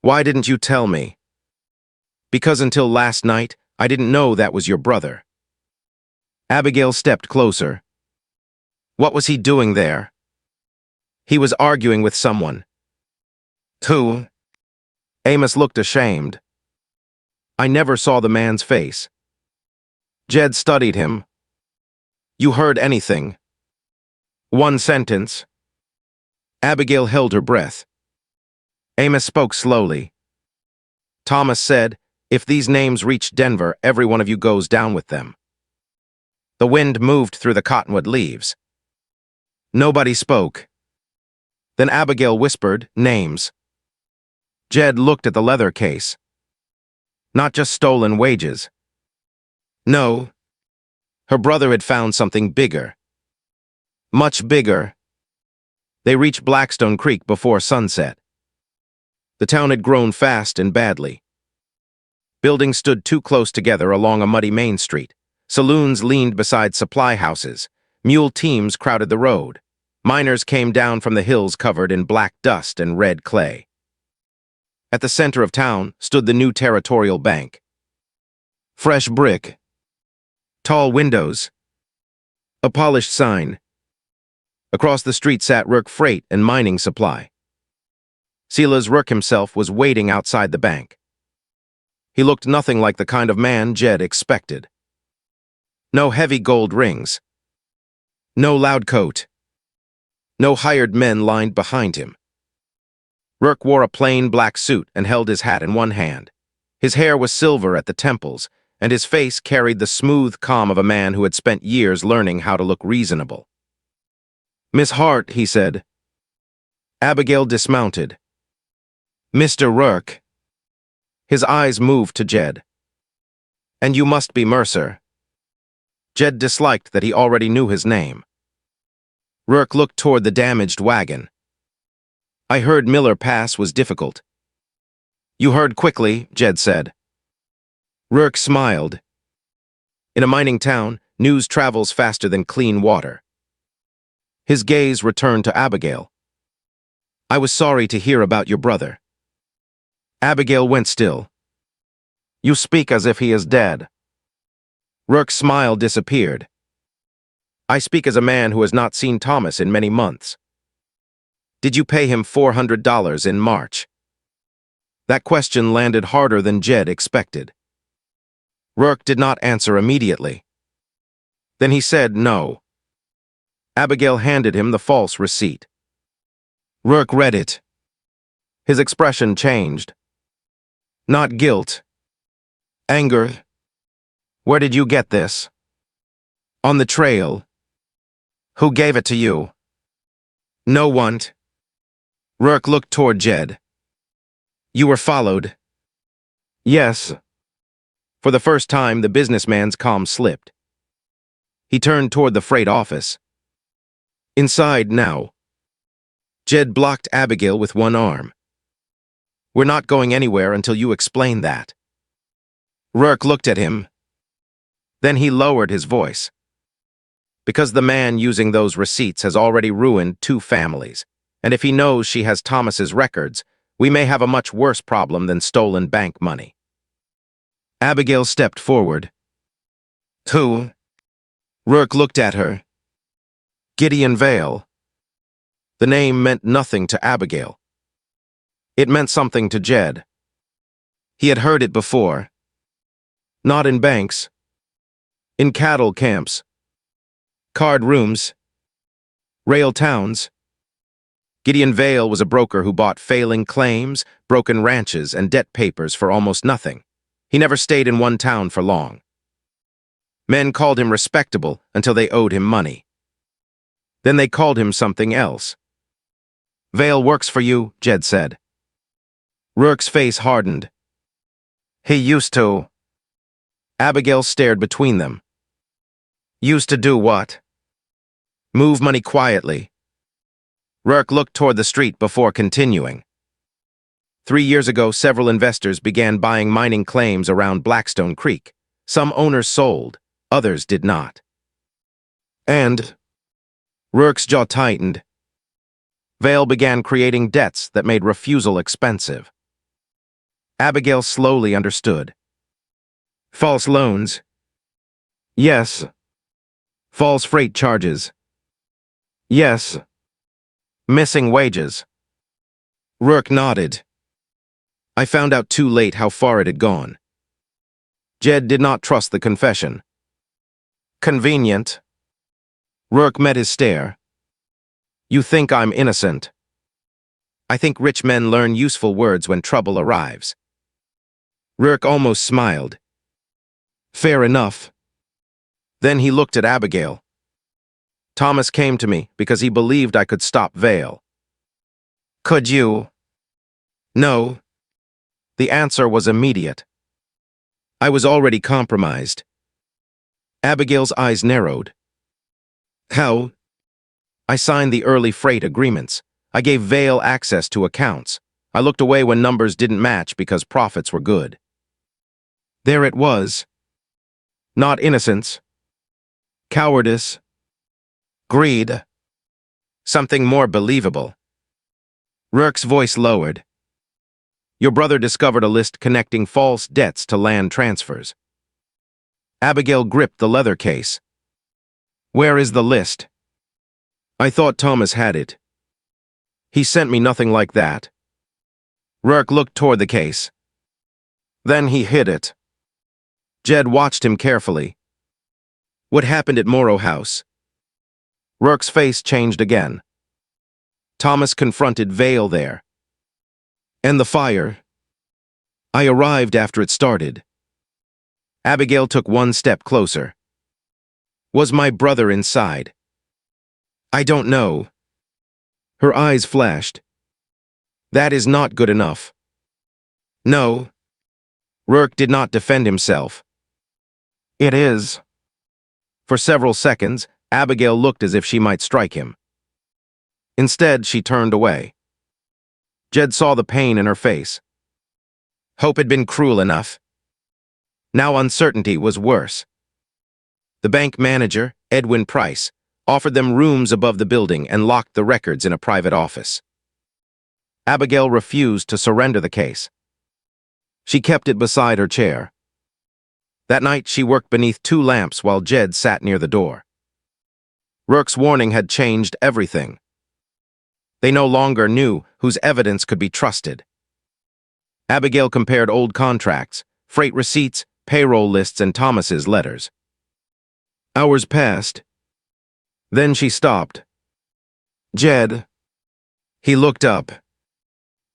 "Why didn't you tell me?" "Because until last night, I didn't know that was your brother." Abigail stepped closer. "What was he doing there?" "He was arguing with someone." "Who?" Amos looked ashamed. "I never saw the man's face." Jed studied him. "You heard anything?" "1 sentence." Abigail held her breath. Amos spoke slowly. "Thomas said, if these names reach Denver, every one of you goes down with them." The wind moved through the cottonwood leaves. Nobody spoke. Then Abigail whispered, "Names." Jed looked at the leather case. "Not just stolen wages." "No." Her brother had found something bigger. Much bigger. They reached Blackstone Creek before sunset. The town had grown fast and badly. Buildings stood too close together along a muddy main street. Saloons leaned beside supply houses. Mule teams crowded the road. Miners came down from the hills covered in black dust and red clay. At the center of town stood the new territorial bank. Fresh brick. Tall windows. A polished sign. Across the street sat Rourke Freight and Mining Supply. Silas Rourke himself was waiting outside the bank. He looked nothing like the kind of man Jed expected. No heavy gold rings. No loud coat. No hired men lined behind him. Rourke wore a plain black suit and held his hat in one hand. His hair was silver at the temples, and his face carried the smooth calm of a man who had spent years learning how to look reasonable. "Miss Hart," he said. Abigail dismounted. "Mr. Rourke." His eyes moved to Jed. "And you must be Mercer." Jed disliked that he already knew his name. Rourke looked toward the damaged wagon. "I heard Miller Pass was difficult." "You heard quickly," Jed said. Rourke smiled. In a mining town, news travels faster than clean water. His gaze returned to Abigail. "I was sorry to hear about your brother." Abigail went still. "You speak as if he is dead." Rourke's smile disappeared. "I speak as a man who has not seen Thomas in many months." "Did you pay him $400 in March?" That question landed harder than Jed expected. Rourke did not answer immediately. Then he said no. Abigail handed him the false receipt. Rourke read it. His expression changed. Not guilt. Anger. "Where did you get this?" "On the trail." "Who gave it to you?" "No one." Rourke looked toward Jed. "You were followed." "Yes." For the first time, the businessman's calm slipped. He turned toward the freight office. "Inside now." Jed blocked Abigail with one arm. "We're not going anywhere until you explain that." Rourke looked at him. Then he lowered his voice. "Because the man using those receipts has already ruined 2 families, and if he knows she has Thomas's records, we may have a much worse problem than stolen bank money." Abigail stepped forward. "Who?" Rourke looked at her. "Gideon Vale." The name meant nothing to Abigail. It meant something to Jed. He had heard it before. Not in banks. In cattle camps. Card rooms. Rail towns. Gideon Vale was a broker who bought failing claims, broken ranches, and debt papers for almost nothing. He never stayed in one town for long. Men called him respectable until they owed him money. Then they called him something else. "Vale works for you," Jed said. Rourke's face hardened. "He used to." Abigail stared between them. "Used to do what?" "Move money quietly." Rourke looked toward the street before continuing. 3 years ago, several investors began buying mining claims around Blackstone Creek. Some owners sold, others did not. And Rourke's jaw tightened. Vale began creating debts that made refusal expensive. Abigail slowly understood. False loans. Yes. False freight charges. Yes. Missing wages. Rourke nodded. I found out too late how far it had gone. Jed did not trust the confession. Convenient. Rourke met his stare. You think I'm innocent. I think rich men learn useful words when trouble arrives. Rourke almost smiled. Fair enough. Then he looked at Abigail. Thomas came to me because he believed I could stop Vale. Could you? No. The answer was immediate. I was already compromised. Abigail's eyes narrowed. How? I signed the early freight agreements. I gave Vale access to accounts. I looked away when numbers didn't match because profits were good. There it was. Not innocence. Cowardice. Greed. Something more believable. Rourke's voice lowered. Your brother discovered a list connecting false debts to land transfers. Abigail gripped the leather case. Where is the list? I thought Thomas had it. He sent me nothing like that. Rourke looked toward the case. Then he hid it. Jed watched him carefully. What happened at Morrow House? Rourke's face changed again. Thomas confronted Vale there. And the fire? I arrived after it started. Abigail took one step closer. Was my brother inside? I don't know. Her eyes flashed. That is not good enough. No. Rourke did not defend himself. It is. For several seconds, Abigail looked as if she might strike him. Instead, she turned away. Jed saw the pain in her face. Hope had been cruel enough. Now uncertainty was worse. The bank manager, Edwin Price, offered them rooms above the building and locked the records in a private office. Abigail refused to surrender the case. She kept it beside her chair. That night, she worked beneath 2 lamps while Jed sat near the door. Rourke's warning had changed everything. They no longer knew whose evidence could be trusted. Abigail compared old contracts, freight receipts, payroll lists, and Thomas's letters. Hours passed. Then she stopped. Jed. He looked up.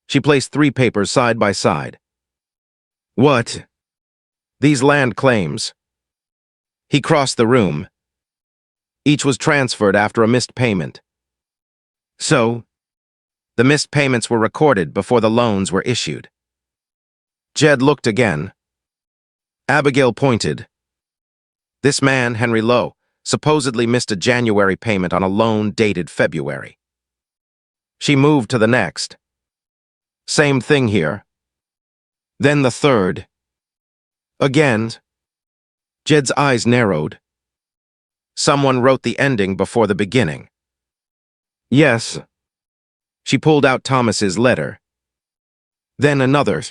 She placed 3 papers side by side. What? These land claims. He crossed the room. Each was transferred after a missed payment. So, the missed payments were recorded before the loans were issued. Jed looked again. Abigail pointed. This man, Henry Lowe, supposedly missed a January payment on a loan dated February. She moved to the next. Same thing here. Then the third. Again. Jed's eyes narrowed. Someone wrote the ending before the beginning. Yes. She pulled out Thomas's letter. Then another.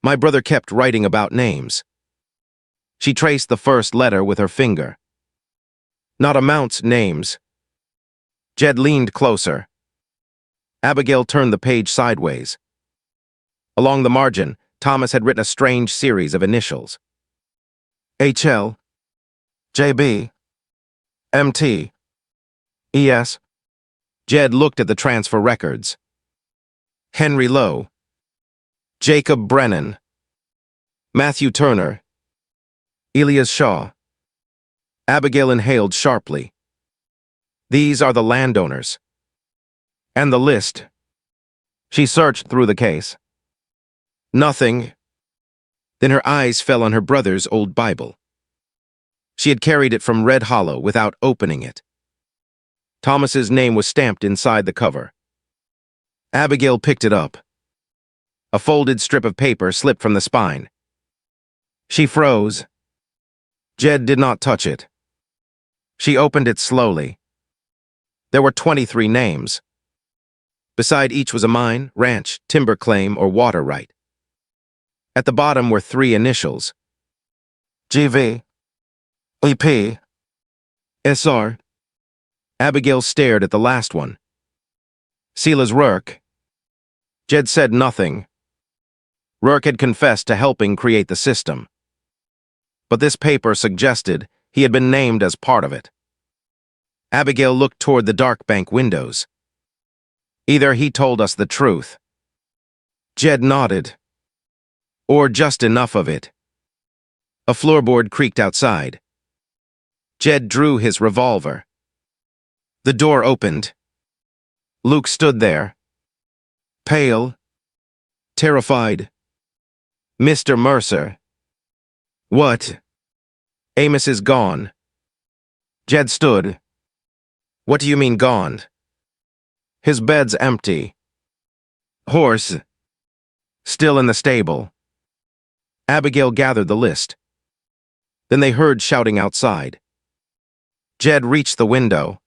My brother kept writing about names. She traced the first letter with her finger. Not amounts, names. Jed leaned closer. Abigail turned the page sideways. Along the margin, Thomas had written a strange series of initials. HL, JB, MT, ES. Jed looked at the transfer records. Henry Lowe, Jacob Brennan, Matthew Turner, Elias Shaw. Abigail inhaled sharply. These are the landowners. And the list. She searched through the case. Nothing. Then her eyes fell on her brother's old Bible. She had carried it from Red Hollow without opening it. Thomas's name was stamped inside the cover. Abigail picked it up. A folded strip of paper slipped from the spine. She froze. Jed did not touch it. She opened it slowly. There were 23 names. Beside each was a mine, ranch, timber claim, or water right. At the bottom were 3 initials. GV, EP, SR. Abigail stared at the last one. Silas Rourke. Jed said nothing. Rourke had confessed to helping create the system. But this paper suggested he had been named as part of it. Abigail looked toward the dark bank windows. Either he told us the truth. Jed nodded. Or just enough of it. A floorboard creaked outside. Jed drew his revolver. The door opened. Luke stood there. Pale. Terrified. Mr. Mercer. What? Amos is gone. Jed stood. What do you mean gone? His bed's empty. Horse. Still in the stable. Abigail gathered the list. Then they heard shouting outside. Jed reached the window.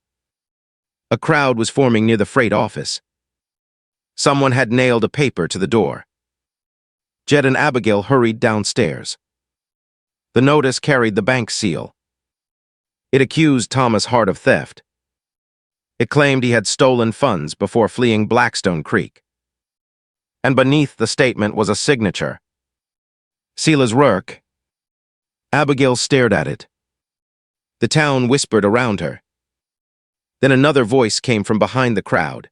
A crowd was forming near the freight office. Someone had nailed a paper to the door. Jed and Abigail hurried downstairs. The notice carried the bank seal. It accused Thomas Hart of theft. It claimed he had stolen funds before fleeing Blackstone Creek. And beneath the statement was a signature. Silas Rourke. Abigail stared at it. The town whispered around her. Then another voice came from behind the crowd.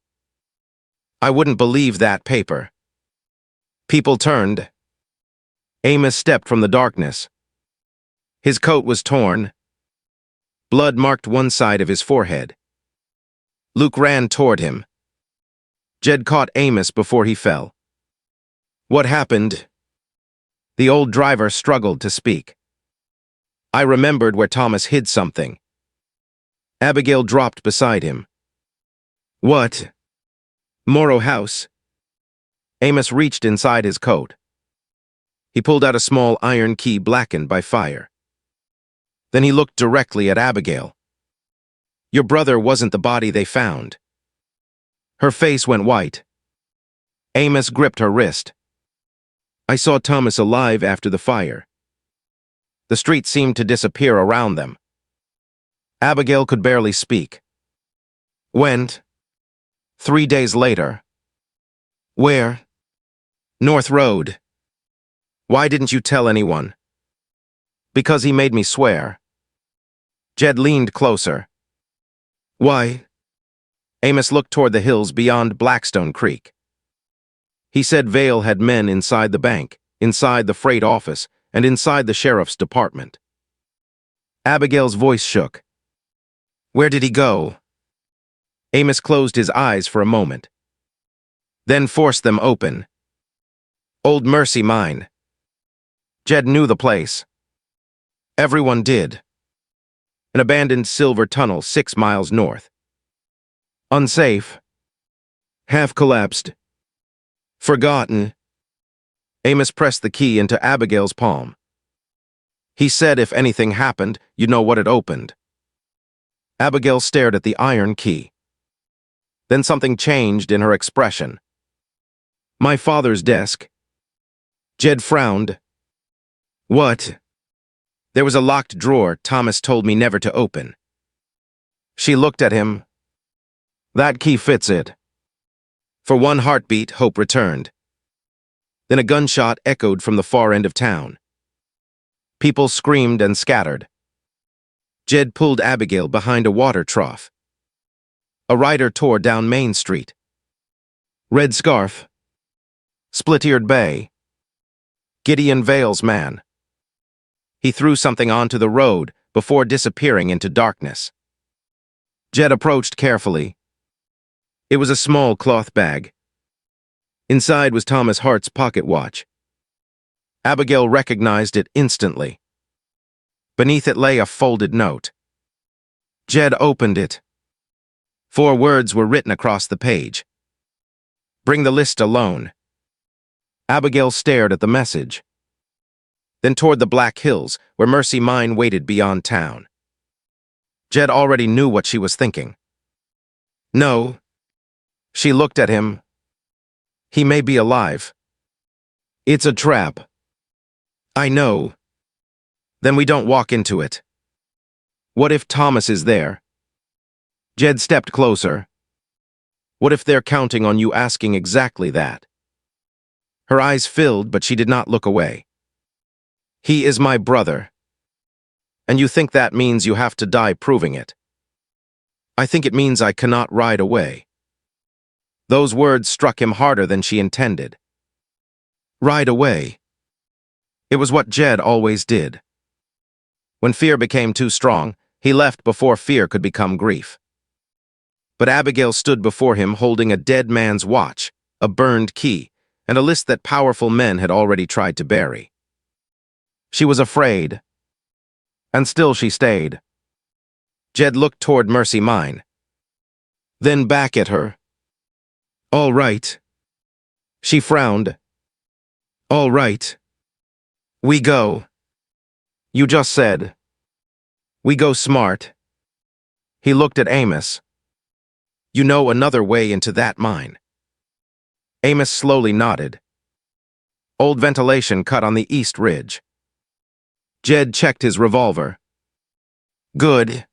I wouldn't believe that paper. People turned. Amos stepped from the darkness. His coat was torn. Blood marked one side of his forehead. Luke ran toward him. Jed caught Amos before he fell. What happened? The old driver struggled to speak. I remembered where Thomas hid something. Abigail dropped beside him. What? Morrow House. Amos reached inside his coat. He pulled out a small iron key blackened by fire. Then he looked directly at Abigail. Your brother wasn't the body they found. Her face went white. Amos gripped her wrist. I saw Thomas alive after the fire. The street seemed to disappear around them. Abigail could barely speak. Went. 3 days later. Where? North Road. Why didn't you tell anyone? Because he made me swear. Jed leaned closer. Why? Amos looked toward the hills beyond Blackstone Creek. He said Vale had men inside the bank, inside the freight office, and inside the sheriff's department. Abigail's voice shook. Where did he go? Amos closed his eyes for a moment. Then forced them open. Old Mercy Mine. Jed knew the place. Everyone did. An abandoned silver tunnel 6 miles north. Unsafe. Half collapsed. Forgotten. Amos pressed the key into Abigail's palm. He said if anything happened, you'd know what it opened. Abigail stared at the iron key. Then something changed in her expression. My father's desk. Jed frowned. What? There was a locked drawer Thomas told me never to open. She looked at him. That key fits it. For one heartbeat, hope returned. Then a gunshot echoed from the far end of town. People screamed and scattered. Jed pulled Abigail behind a water trough. A rider tore down Main Street. Red scarf. Split-eared bay. Gideon Vale's man. He threw something onto the road before disappearing into darkness. Jed approached carefully. It was a small cloth bag. Inside was Thomas Hart's pocket watch. Abigail recognized it instantly. Beneath it lay a folded note. Jed opened it. 4 words were written across the page. Bring the list alone. Abigail stared at the message. Then toward the Black Hills, where Mercy Mine waited beyond town. Jed already knew what she was thinking. No. She looked at him. He may be alive. It's a trap. I know. Then we don't walk into it. What if Thomas is there? Jed stepped closer. What if they're counting on you asking exactly that? Her eyes filled, but she did not look away. He is my brother. And you think that means you have to die proving it? I think it means I cannot ride away. Those words struck him harder than she intended. Ride away. It was what Jed always did. When fear became too strong, he left before fear could become grief. But Abigail stood before him holding a dead man's watch, a burned key, and a list that powerful men had already tried to bury. She was afraid. And still she stayed. Jed looked toward Mercy Mine. Then back at her. All right. She frowned. All right. We go. You just said. We go smart. He looked at Amos. You know another way into that mine. Amos slowly nodded. Old ventilation cut on the east ridge. Jed checked his revolver. Good.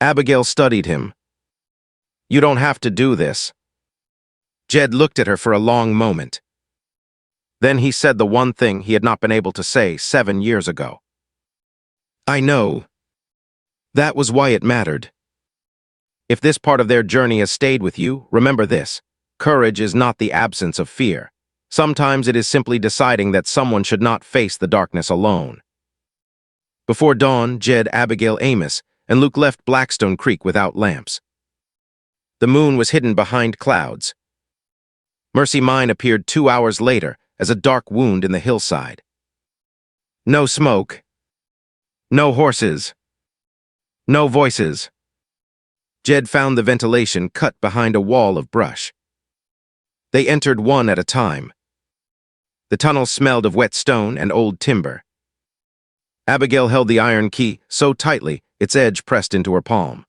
Abigail studied him. You don't have to do this. Jed looked at her for a long moment. Then he said the one thing he had not been able to say 7 years ago. I know. That was why it mattered. If this part of their journey has stayed with you, remember this. Courage is not the absence of fear. Sometimes it is simply deciding that someone should not face the darkness alone. Before dawn, Jed, Abigail, Amos, and Luke left Blackstone Creek without lamps. The moon was hidden behind clouds. Mercy Mine appeared 2 hours later as a dark wound in the hillside. No smoke. No horses. No voices. Jed found the ventilation cut behind a wall of brush. They entered one at a time. The tunnel smelled of wet stone and old timber. Abigail held the iron key so tightly its edge pressed into her palm.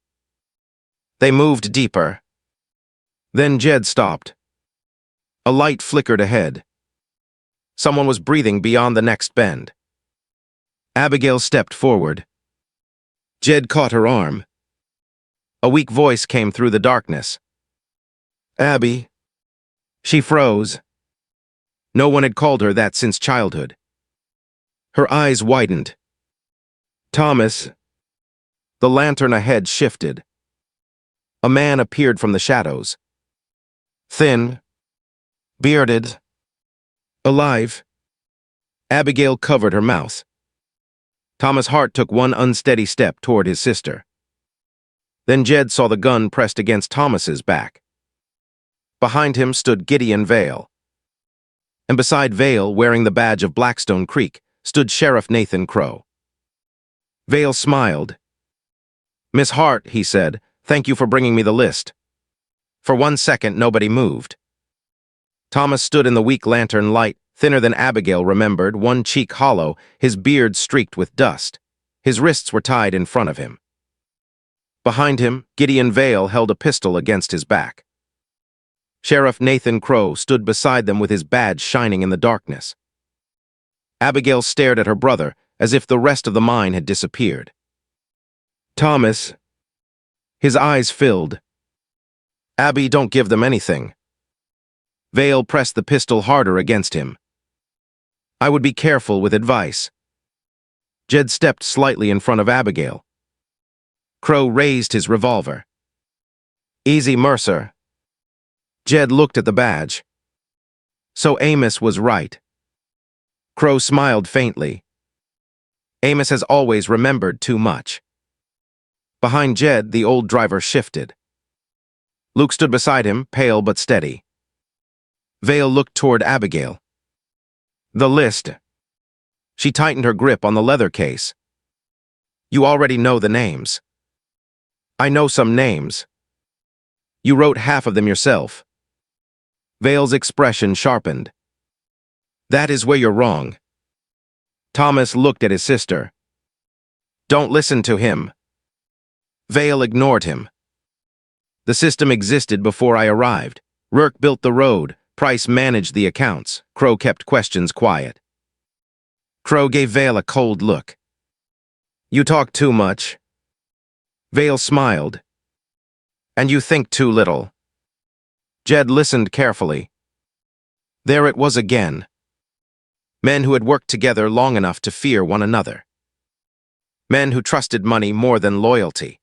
They moved deeper. Then Jed stopped. A light flickered ahead. Someone was breathing beyond the next bend. Abigail stepped forward. Jed caught her arm. A weak voice came through the darkness. Abby. She froze. No one had called her that since childhood. Her eyes widened. Thomas. The lantern ahead shifted. A man appeared from the shadows. Thin. Bearded. Alive. Abigail covered her mouth. Thomas Hart took one unsteady step toward his sister. Then Jed saw the gun pressed against Thomas's back. Behind him stood Gideon Vale. And beside Vale, wearing the badge of Blackstone Creek, stood Sheriff Nathan Crow. Vale smiled. Miss Hart, he said, thank you for bringing me the list. For 1 second, nobody moved. Thomas stood in the weak lantern light, thinner than Abigail remembered, one cheek hollow, his beard streaked with dust. His wrists were tied in front of him. Behind him, Gideon Vale held a pistol against his back. Sheriff Nathan Crow stood beside them with his badge shining in the darkness. Abigail stared at her brother as if the rest of the mine had disappeared. Thomas. His eyes filled. Abby, don't give them anything. Vale pressed the pistol harder against him. I would be careful with advice. Jed stepped slightly in front of Abigail. Crow raised his revolver. Easy, Mercer. Jed looked at the badge. So Amos was right. Crow smiled faintly. Amos has always remembered too much. Behind Jed, the old driver shifted. Luke stood beside him, pale but steady. Vale looked toward Abigail. The list. She tightened her grip on the leather case. You already know the names. I know some names. You wrote half of them yourself. Vale's expression sharpened. That is where you're wrong. Thomas looked at his sister. Don't listen to him. Vale ignored him. The system existed before I arrived. Rourke built the road. Price managed the accounts. Crow kept questions quiet. Crow gave Vale a cold look. You talk too much. Vale smiled. And you think too little. Jed listened carefully. There it was again. Men who had worked together long enough to fear one another. Men who trusted money more than loyalty.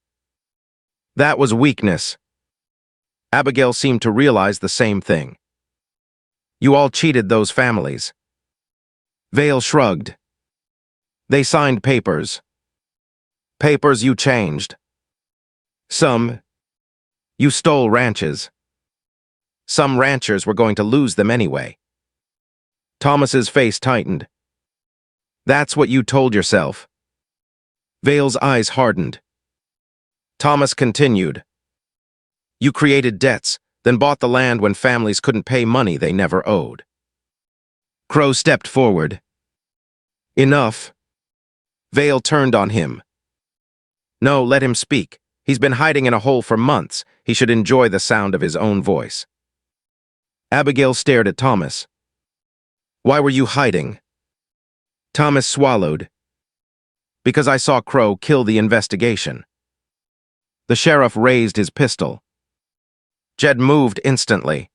That was weakness. Abigail seemed to realize the same thing. You all cheated those families. Vale shrugged. They signed papers. Papers you changed. Some. You stole ranches. Some ranchers were going to lose them anyway. Thomas's face tightened. That's what you told yourself. Vale's eyes hardened. Thomas continued. You created debts, then bought the land when families couldn't pay money they never owed. Crow stepped forward. Enough. Vale turned on him. No, let him speak. He's been hiding in a hole for months. He should enjoy the sound of his own voice. Abigail stared at Thomas. Why were you hiding? Thomas swallowed. Because I saw Crow kill the investigation. The sheriff raised his pistol. Jed moved instantly.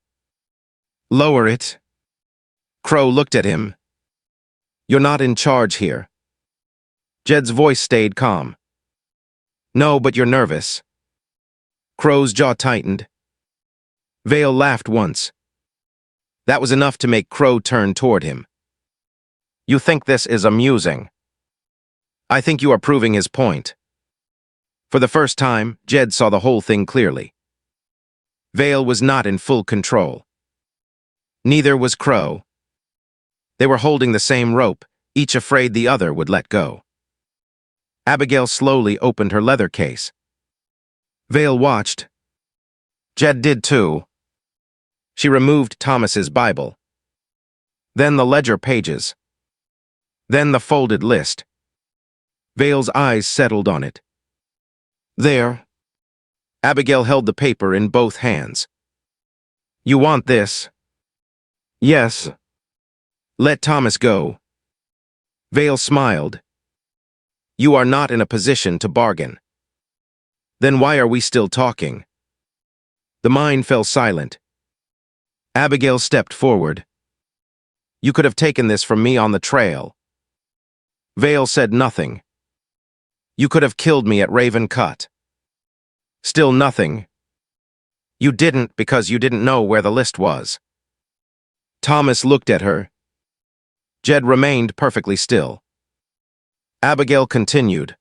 Lower it. Crow looked at him. You're not in charge here. Jed's voice stayed calm. No, but you're nervous. Crow's jaw tightened. Vale laughed once. That was enough to make Crow turn toward him. You think this is amusing? I think you are proving his point. For the first time, Jed saw the whole thing clearly. Vale was not in full control. Neither was Crow. They were holding the same rope, each afraid the other would let go. Abigail slowly opened her leather case. Vale watched. Jed did too. She removed Thomas's Bible. Then the ledger pages. Then the folded list. Vale's eyes settled on it. There. Abigail held the paper in both hands. You want this? Yes. Let Thomas go. Vale smiled. You are not in a position to bargain. Then why are we still talking? The mine fell silent. Abigail stepped forward. You could have taken this from me on the trail. Vale said nothing. You could have killed me at Raven Cut. Still nothing. You didn't because you didn't know where the list was. Thomas looked at her. Jed remained perfectly still. Abigail continued.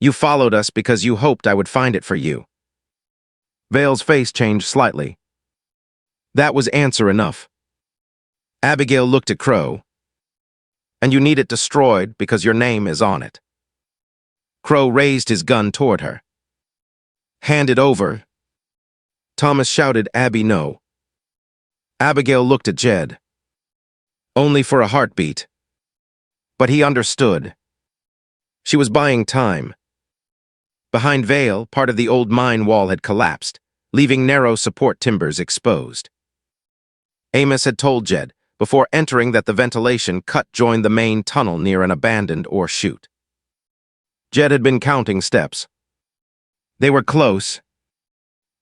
You followed us because you hoped I would find it for you. Vale's face changed slightly. That was answer enough. Abigail looked at Crow. And you need it destroyed because your name is on it. Crow raised his gun toward her. Hand it over. Thomas shouted, Abby, no. Abigail looked at Jed. Only for a heartbeat. But he understood. She was buying time. Behind Vale, part of the old mine wall had collapsed, leaving narrow support timbers exposed. Amos had told Jed, before entering, that the ventilation cut joined the main tunnel near an abandoned ore chute. Jed had been counting steps. They were close.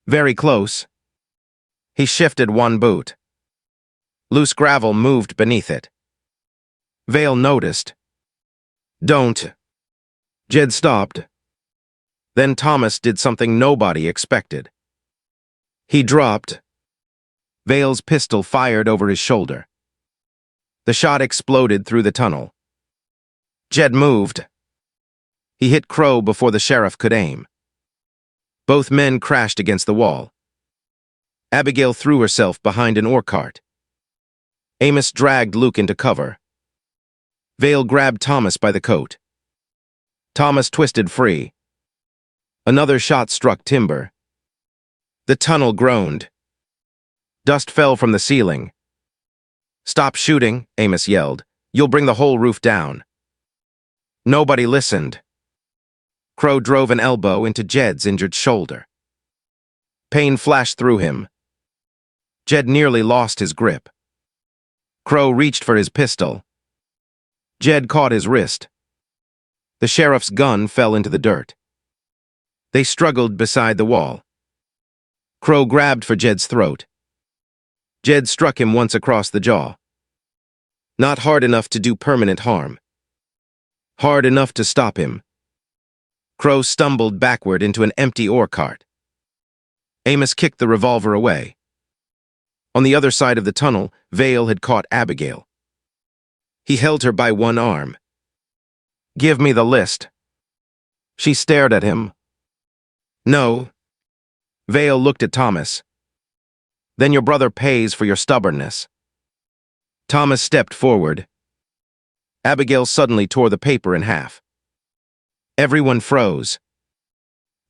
Very close. He shifted one boot. Loose gravel moved beneath it. Vale noticed. Don't. Jed stopped. Then Thomas did something nobody expected. He dropped. Vale's pistol fired over his shoulder. The shot exploded through the tunnel. Jed moved. He hit Crow before the sheriff could aim. Both men crashed against the wall. Abigail threw herself behind an ore cart. Amos dragged Luke into cover. Vale grabbed Thomas by the coat. Thomas twisted free. Another shot struck timber. The tunnel groaned. Dust fell from the ceiling. Stop shooting, Amos yelled. You'll bring the whole roof down. Nobody listened. Crow drove an elbow into Jed's injured shoulder. Pain flashed through him. Jed nearly lost his grip. Crow reached for his pistol. Jed caught his wrist. The sheriff's gun fell into the dirt. They struggled beside the wall. Crow grabbed for Jed's throat. Jed struck him once across the jaw. Not hard enough to do permanent harm. Hard enough to stop him. Crow stumbled backward into an empty ore cart. Amos kicked the revolver away. On the other side of the tunnel, Vale had caught Abigail. He held her by one arm. Give me the list. She stared at him. No. Vale looked at Thomas. Then your brother pays for your stubbornness. Thomas stepped forward. Abigail suddenly tore the paper in half. Everyone froze.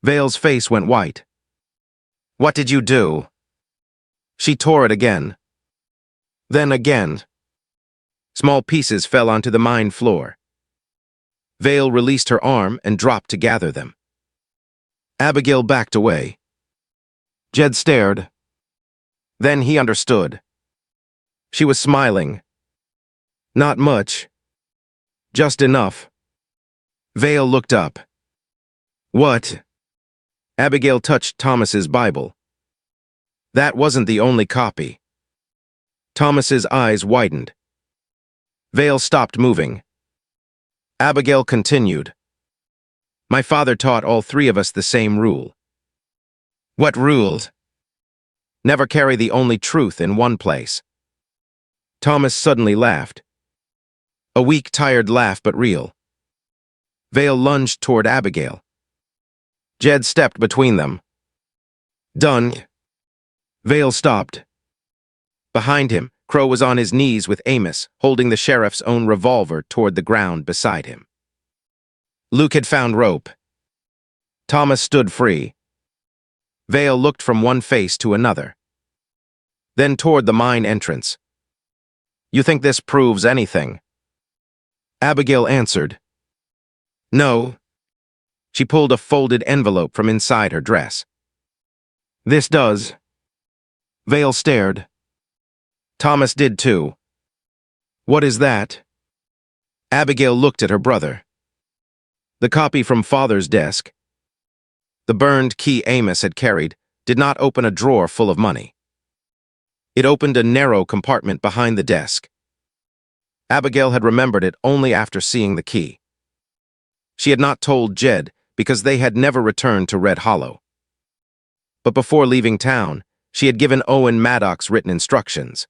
Vale's face went white. What did you do? She tore it again. Then again. Small pieces fell onto the mine floor. Vale released her arm and dropped to gather them. Abigail backed away. Jed stared. Then he understood. She was smiling. Not much. Just enough. Vale looked up. What? Abigail touched Thomas's Bible. That wasn't the only copy. Thomas's eyes widened. Vale stopped moving. Abigail continued. My father taught all three of us the same rule. What rules? Never carry the only truth in one place. Thomas suddenly laughed. A weak, tired laugh, but real. Vale lunged toward Abigail. Jed stepped between them. Done. Vale stopped. Behind him, Crow was on his knees with Amos, holding the sheriff's own revolver toward the ground beside him. Luke had found rope. Thomas stood free. Vale looked from one face to another. Then toward the mine entrance. You think this proves anything? Abigail answered. No. She pulled a folded envelope from inside her dress. This does. Vale stared. Thomas did too. What is that? Abigail looked at her brother. The copy from Father's desk. The burned key Amos had carried did not open a drawer full of money. It opened a narrow compartment behind the desk. Abigail had remembered it only after seeing the key. She had not told Jed because they had never returned to Red Hollow. But before leaving town, she had given Owen Maddox written instructions.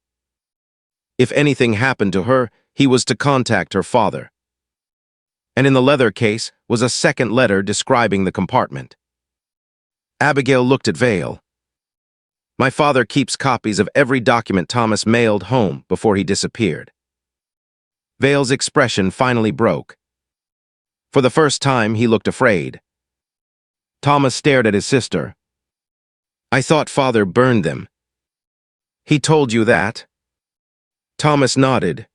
If anything happened to her, he was to contact her father. And in the leather case was a second letter describing the compartment. Abigail looked at Vale. My father keeps copies of every document Thomas mailed home before he disappeared. Vale's expression finally broke. For the first time, he looked afraid. Thomas stared at his sister. I thought Father burned them. He told you that? Thomas nodded.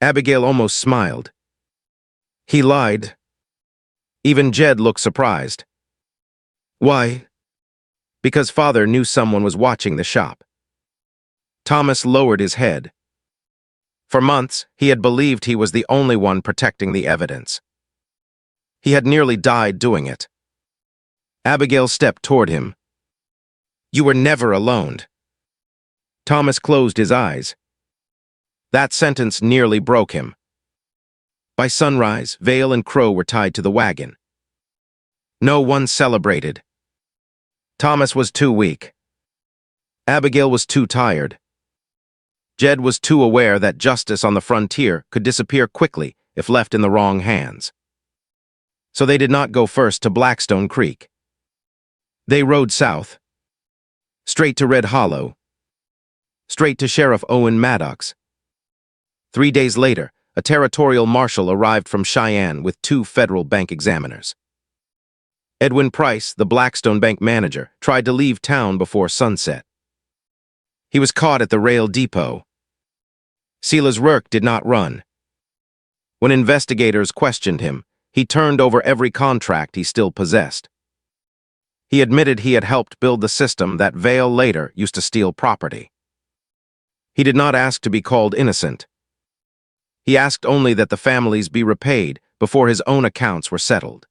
Abigail almost smiled. He lied. Even Jed looked surprised. Why? Because Father knew someone was watching the shop. Thomas lowered his head. For months, he had believed he was the only one protecting the evidence. He had nearly died doing it. Abigail stepped toward him. You were never alone. Thomas closed his eyes. That sentence nearly broke him. By sunrise, Vale and Crow were tied to the wagon. No one celebrated. Thomas was too weak. Abigail was too tired. Jed was too aware that justice on the frontier could disappear quickly if left in the wrong hands. So they did not go first to Blackstone Creek. They rode south. Straight to Red Hollow. Straight to Sheriff Owen Maddox. 3 days later, a territorial marshal arrived from Cheyenne with 2 federal bank examiners. Edwin Price, the Blackstone Bank manager, tried to leave town before sunset. He was caught at the rail depot. Silas Rourke did not run. When investigators questioned him, he turned over every contract he still possessed. He admitted he had helped build the system that Vale later used to steal property. He did not ask to be called innocent. He asked only that the families be repaid before his own accounts were settled.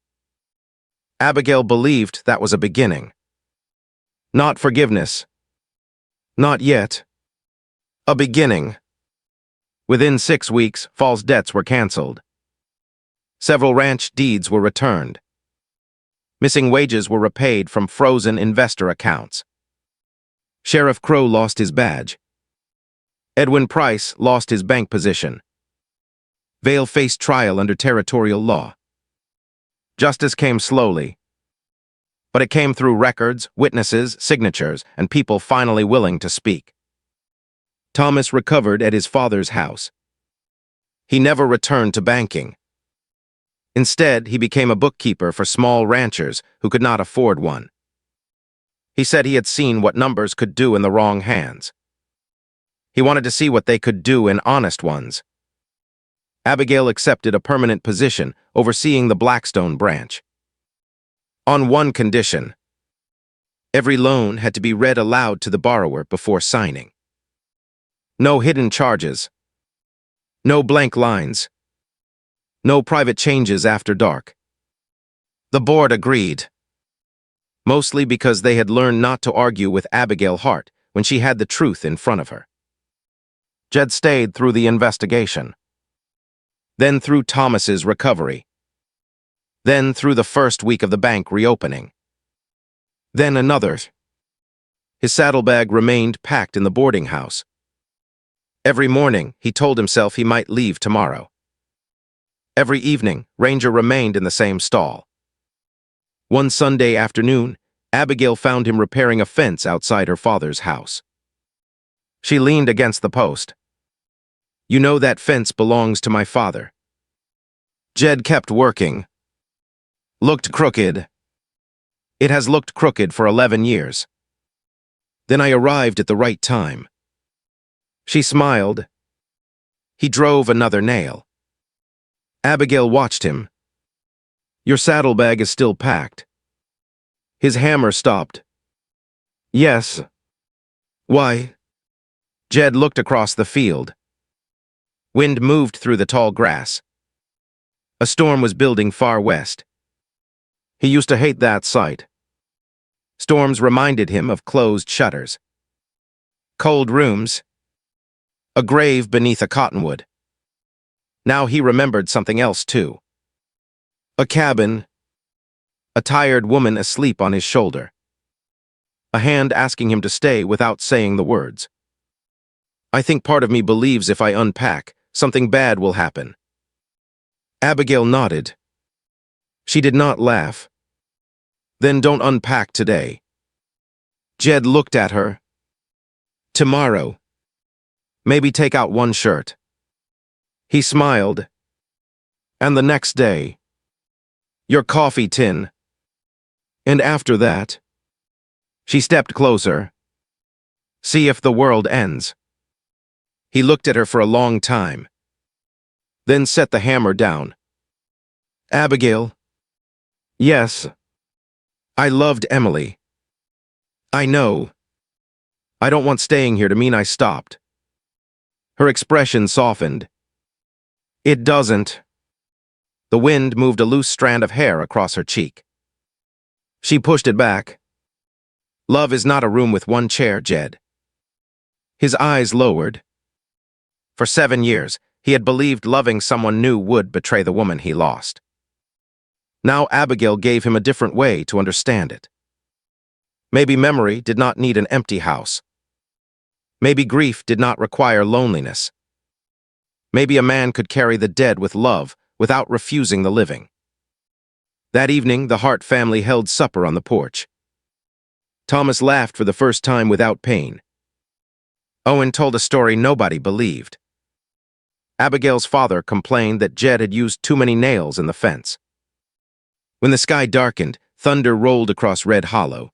Abigail believed that was a beginning. Not forgiveness. Not yet. A beginning. Within 6 weeks, false debts were canceled. Several ranch deeds were returned. Missing wages were repaid from frozen investor accounts. Sheriff Crow lost his badge. Edwin Price lost his bank position. Vale faced trial under territorial law. Justice came slowly, but it came through records, witnesses, signatures, and people finally willing to speak. Thomas recovered at his father's house. He never returned to banking. Instead, he became a bookkeeper for small ranchers who could not afford one. He said he had seen what numbers could do in the wrong hands. He wanted to see what they could do in honest ones. Abigail accepted a permanent position overseeing the Blackstone branch. On one condition. Every loan had to be read aloud to the borrower before signing. No hidden charges. No blank lines. No private changes after dark. The board agreed, mostly because they had learned not to argue with Abigail Hart when she had the truth in front of her. Jed stayed through the investigation, then through Thomas's recovery, then through the first week of the bank reopening, then another. His saddlebag remained packed in the boarding house. Every morning, he told himself he might leave tomorrow. Every evening, Ranger remained in the same stall. One Sunday afternoon, Abigail found him repairing a fence outside her father's house. She leaned against the post. "You know that fence belongs to my father." Jed kept working. Looked crooked. "It has looked crooked for 11 years. Then I arrived at the right time." She smiled. He drove another nail. Abigail watched him. "Your saddlebag is still packed." His hammer stopped. "Yes." "Why?" Jed looked across the field. Wind moved through the tall grass. A storm was building far west. He used to hate that sight. Storms reminded him of closed shutters, cold rooms, a grave beneath a cottonwood. Now he remembered something else too. A cabin, a tired woman asleep on his shoulder, a hand asking him to stay without saying the words. "I think part of me believes if I unpack, something bad will happen." Abigail nodded. She did not laugh. "Then don't unpack today." Jed looked at her. "Tomorrow. Maybe take out one shirt." He smiled. "And the next day. Your coffee tin. And after that." She stepped closer. "See if the world ends." He looked at her for a long time, then set the hammer down. "Abigail." "Yes." "I loved Emily." "I know. I don't want staying here to mean I stopped." Her expression softened. "It doesn't." The wind moved a loose strand of hair across her cheek. She pushed it back. "Love is not a room with one chair, Jed." His eyes lowered. For 7 years, he had believed loving someone new would betray the woman he lost. Now Abigail gave him a different way to understand it. Maybe memory did not need an empty house. Maybe grief did not require loneliness. Maybe a man could carry the dead with love without refusing the living. That evening, the Hart family held supper on the porch. Thomas laughed for the first time without pain. Owen told a story nobody believed. Abigail's father complained that Jed had used too many nails in the fence. When the sky darkened, thunder rolled across Red Hollow.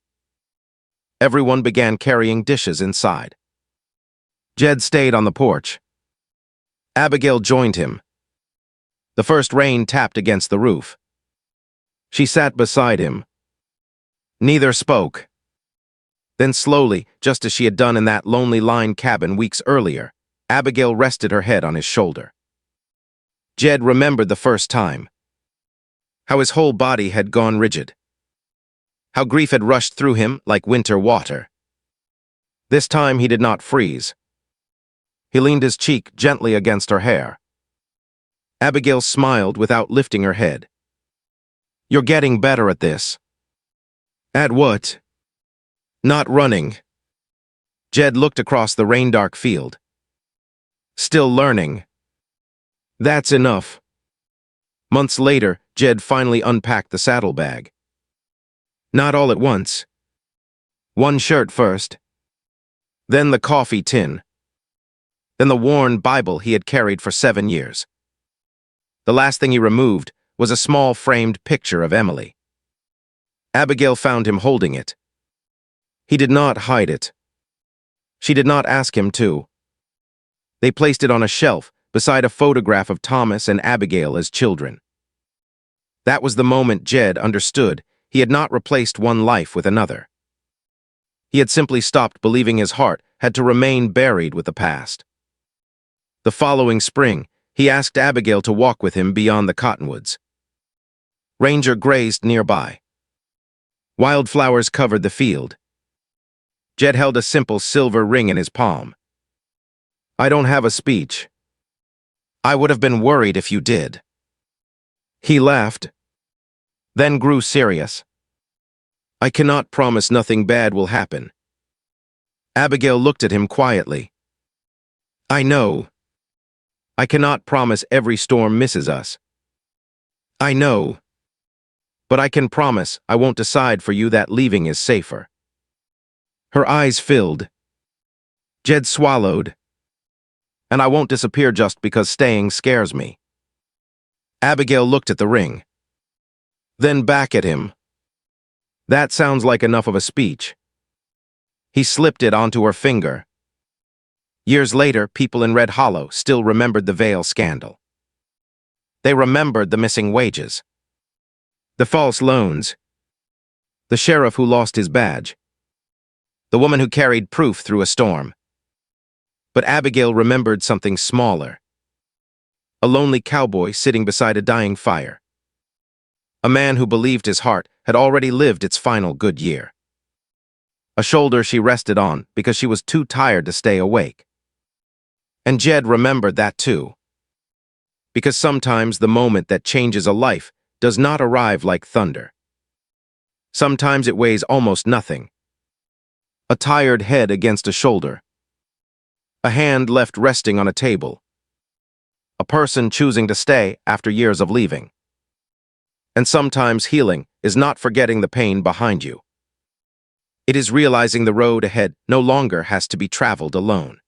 Everyone began carrying dishes inside. Jed stayed on the porch. Abigail joined him. The first rain tapped against the roof. She sat beside him. Neither spoke. Then slowly, just as she had done in that lonely line cabin weeks earlier, Abigail rested her head on his shoulder. Jed remembered the first time. How his whole body had gone rigid. How grief had rushed through him like winter water. This time he did not freeze. He leaned his cheek gently against her hair. Abigail smiled without lifting her head. "You're getting better at this." "At what?" "Not running." Jed looked across the rain-dark field. "Still learning." "That's enough." Months later, Jed finally unpacked the saddlebag. Not all at once. One shirt first. Then the coffee tin. Then the worn Bible he had carried for 7 years. The last thing he removed was a small framed picture of Emily. Abigail found him holding it. He did not hide it. She did not ask him to. They placed it on a shelf beside a photograph of Thomas and Abigail as children. That was the moment Jed understood he had not replaced one life with another. He had simply stopped believing his heart had to remain buried with the past. The following spring, He asked Abigail to walk with him beyond the cottonwoods. Ranger grazed nearby. Wildflowers covered the field. Jed held a simple silver ring in his palm. "I don't have a speech. I would have been worried if you did." He laughed, then grew serious. "I cannot promise nothing bad will happen." Abigail looked at him quietly. "I know. I cannot promise every storm misses us. I know. But I can promise I won't decide for you that leaving is safer." Her eyes filled. Jed swallowed. "And I won't disappear just because staying scares me." Abigail looked at the ring, then back at him. "That sounds like enough of a speech." He slipped it onto her finger. Years later, people in Red Hollow still remembered the veil scandal. They remembered the missing wages, the false loans, the sheriff who lost his badge, the woman who carried proof through a storm. But Abigail remembered something smaller. A lonely cowboy sitting beside a dying fire. A man who believed his heart had already lived its final good year. A shoulder she rested on because she was too tired to stay awake. And Jed remembered that too. Because sometimes the moment that changes a life does not arrive like thunder. Sometimes it weighs almost nothing. A tired head against a shoulder. A hand left resting on a table. A person choosing to stay after years of leaving. And sometimes healing is not forgetting the pain behind you. It is realizing the road ahead no longer has to be traveled alone.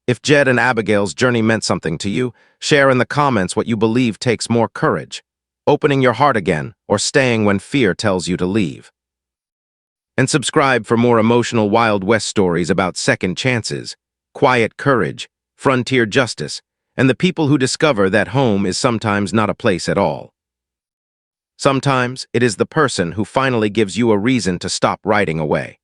If Jed and Abigail's journey meant something to you, share in the comments what you believe takes more courage, opening your heart again or staying when fear tells you to leave. And subscribe for more emotional Wild West stories about second chances, quiet courage, frontier justice, and the people who discover that home is sometimes not a place at all. Sometimes it is the person who finally gives you a reason to stop riding away.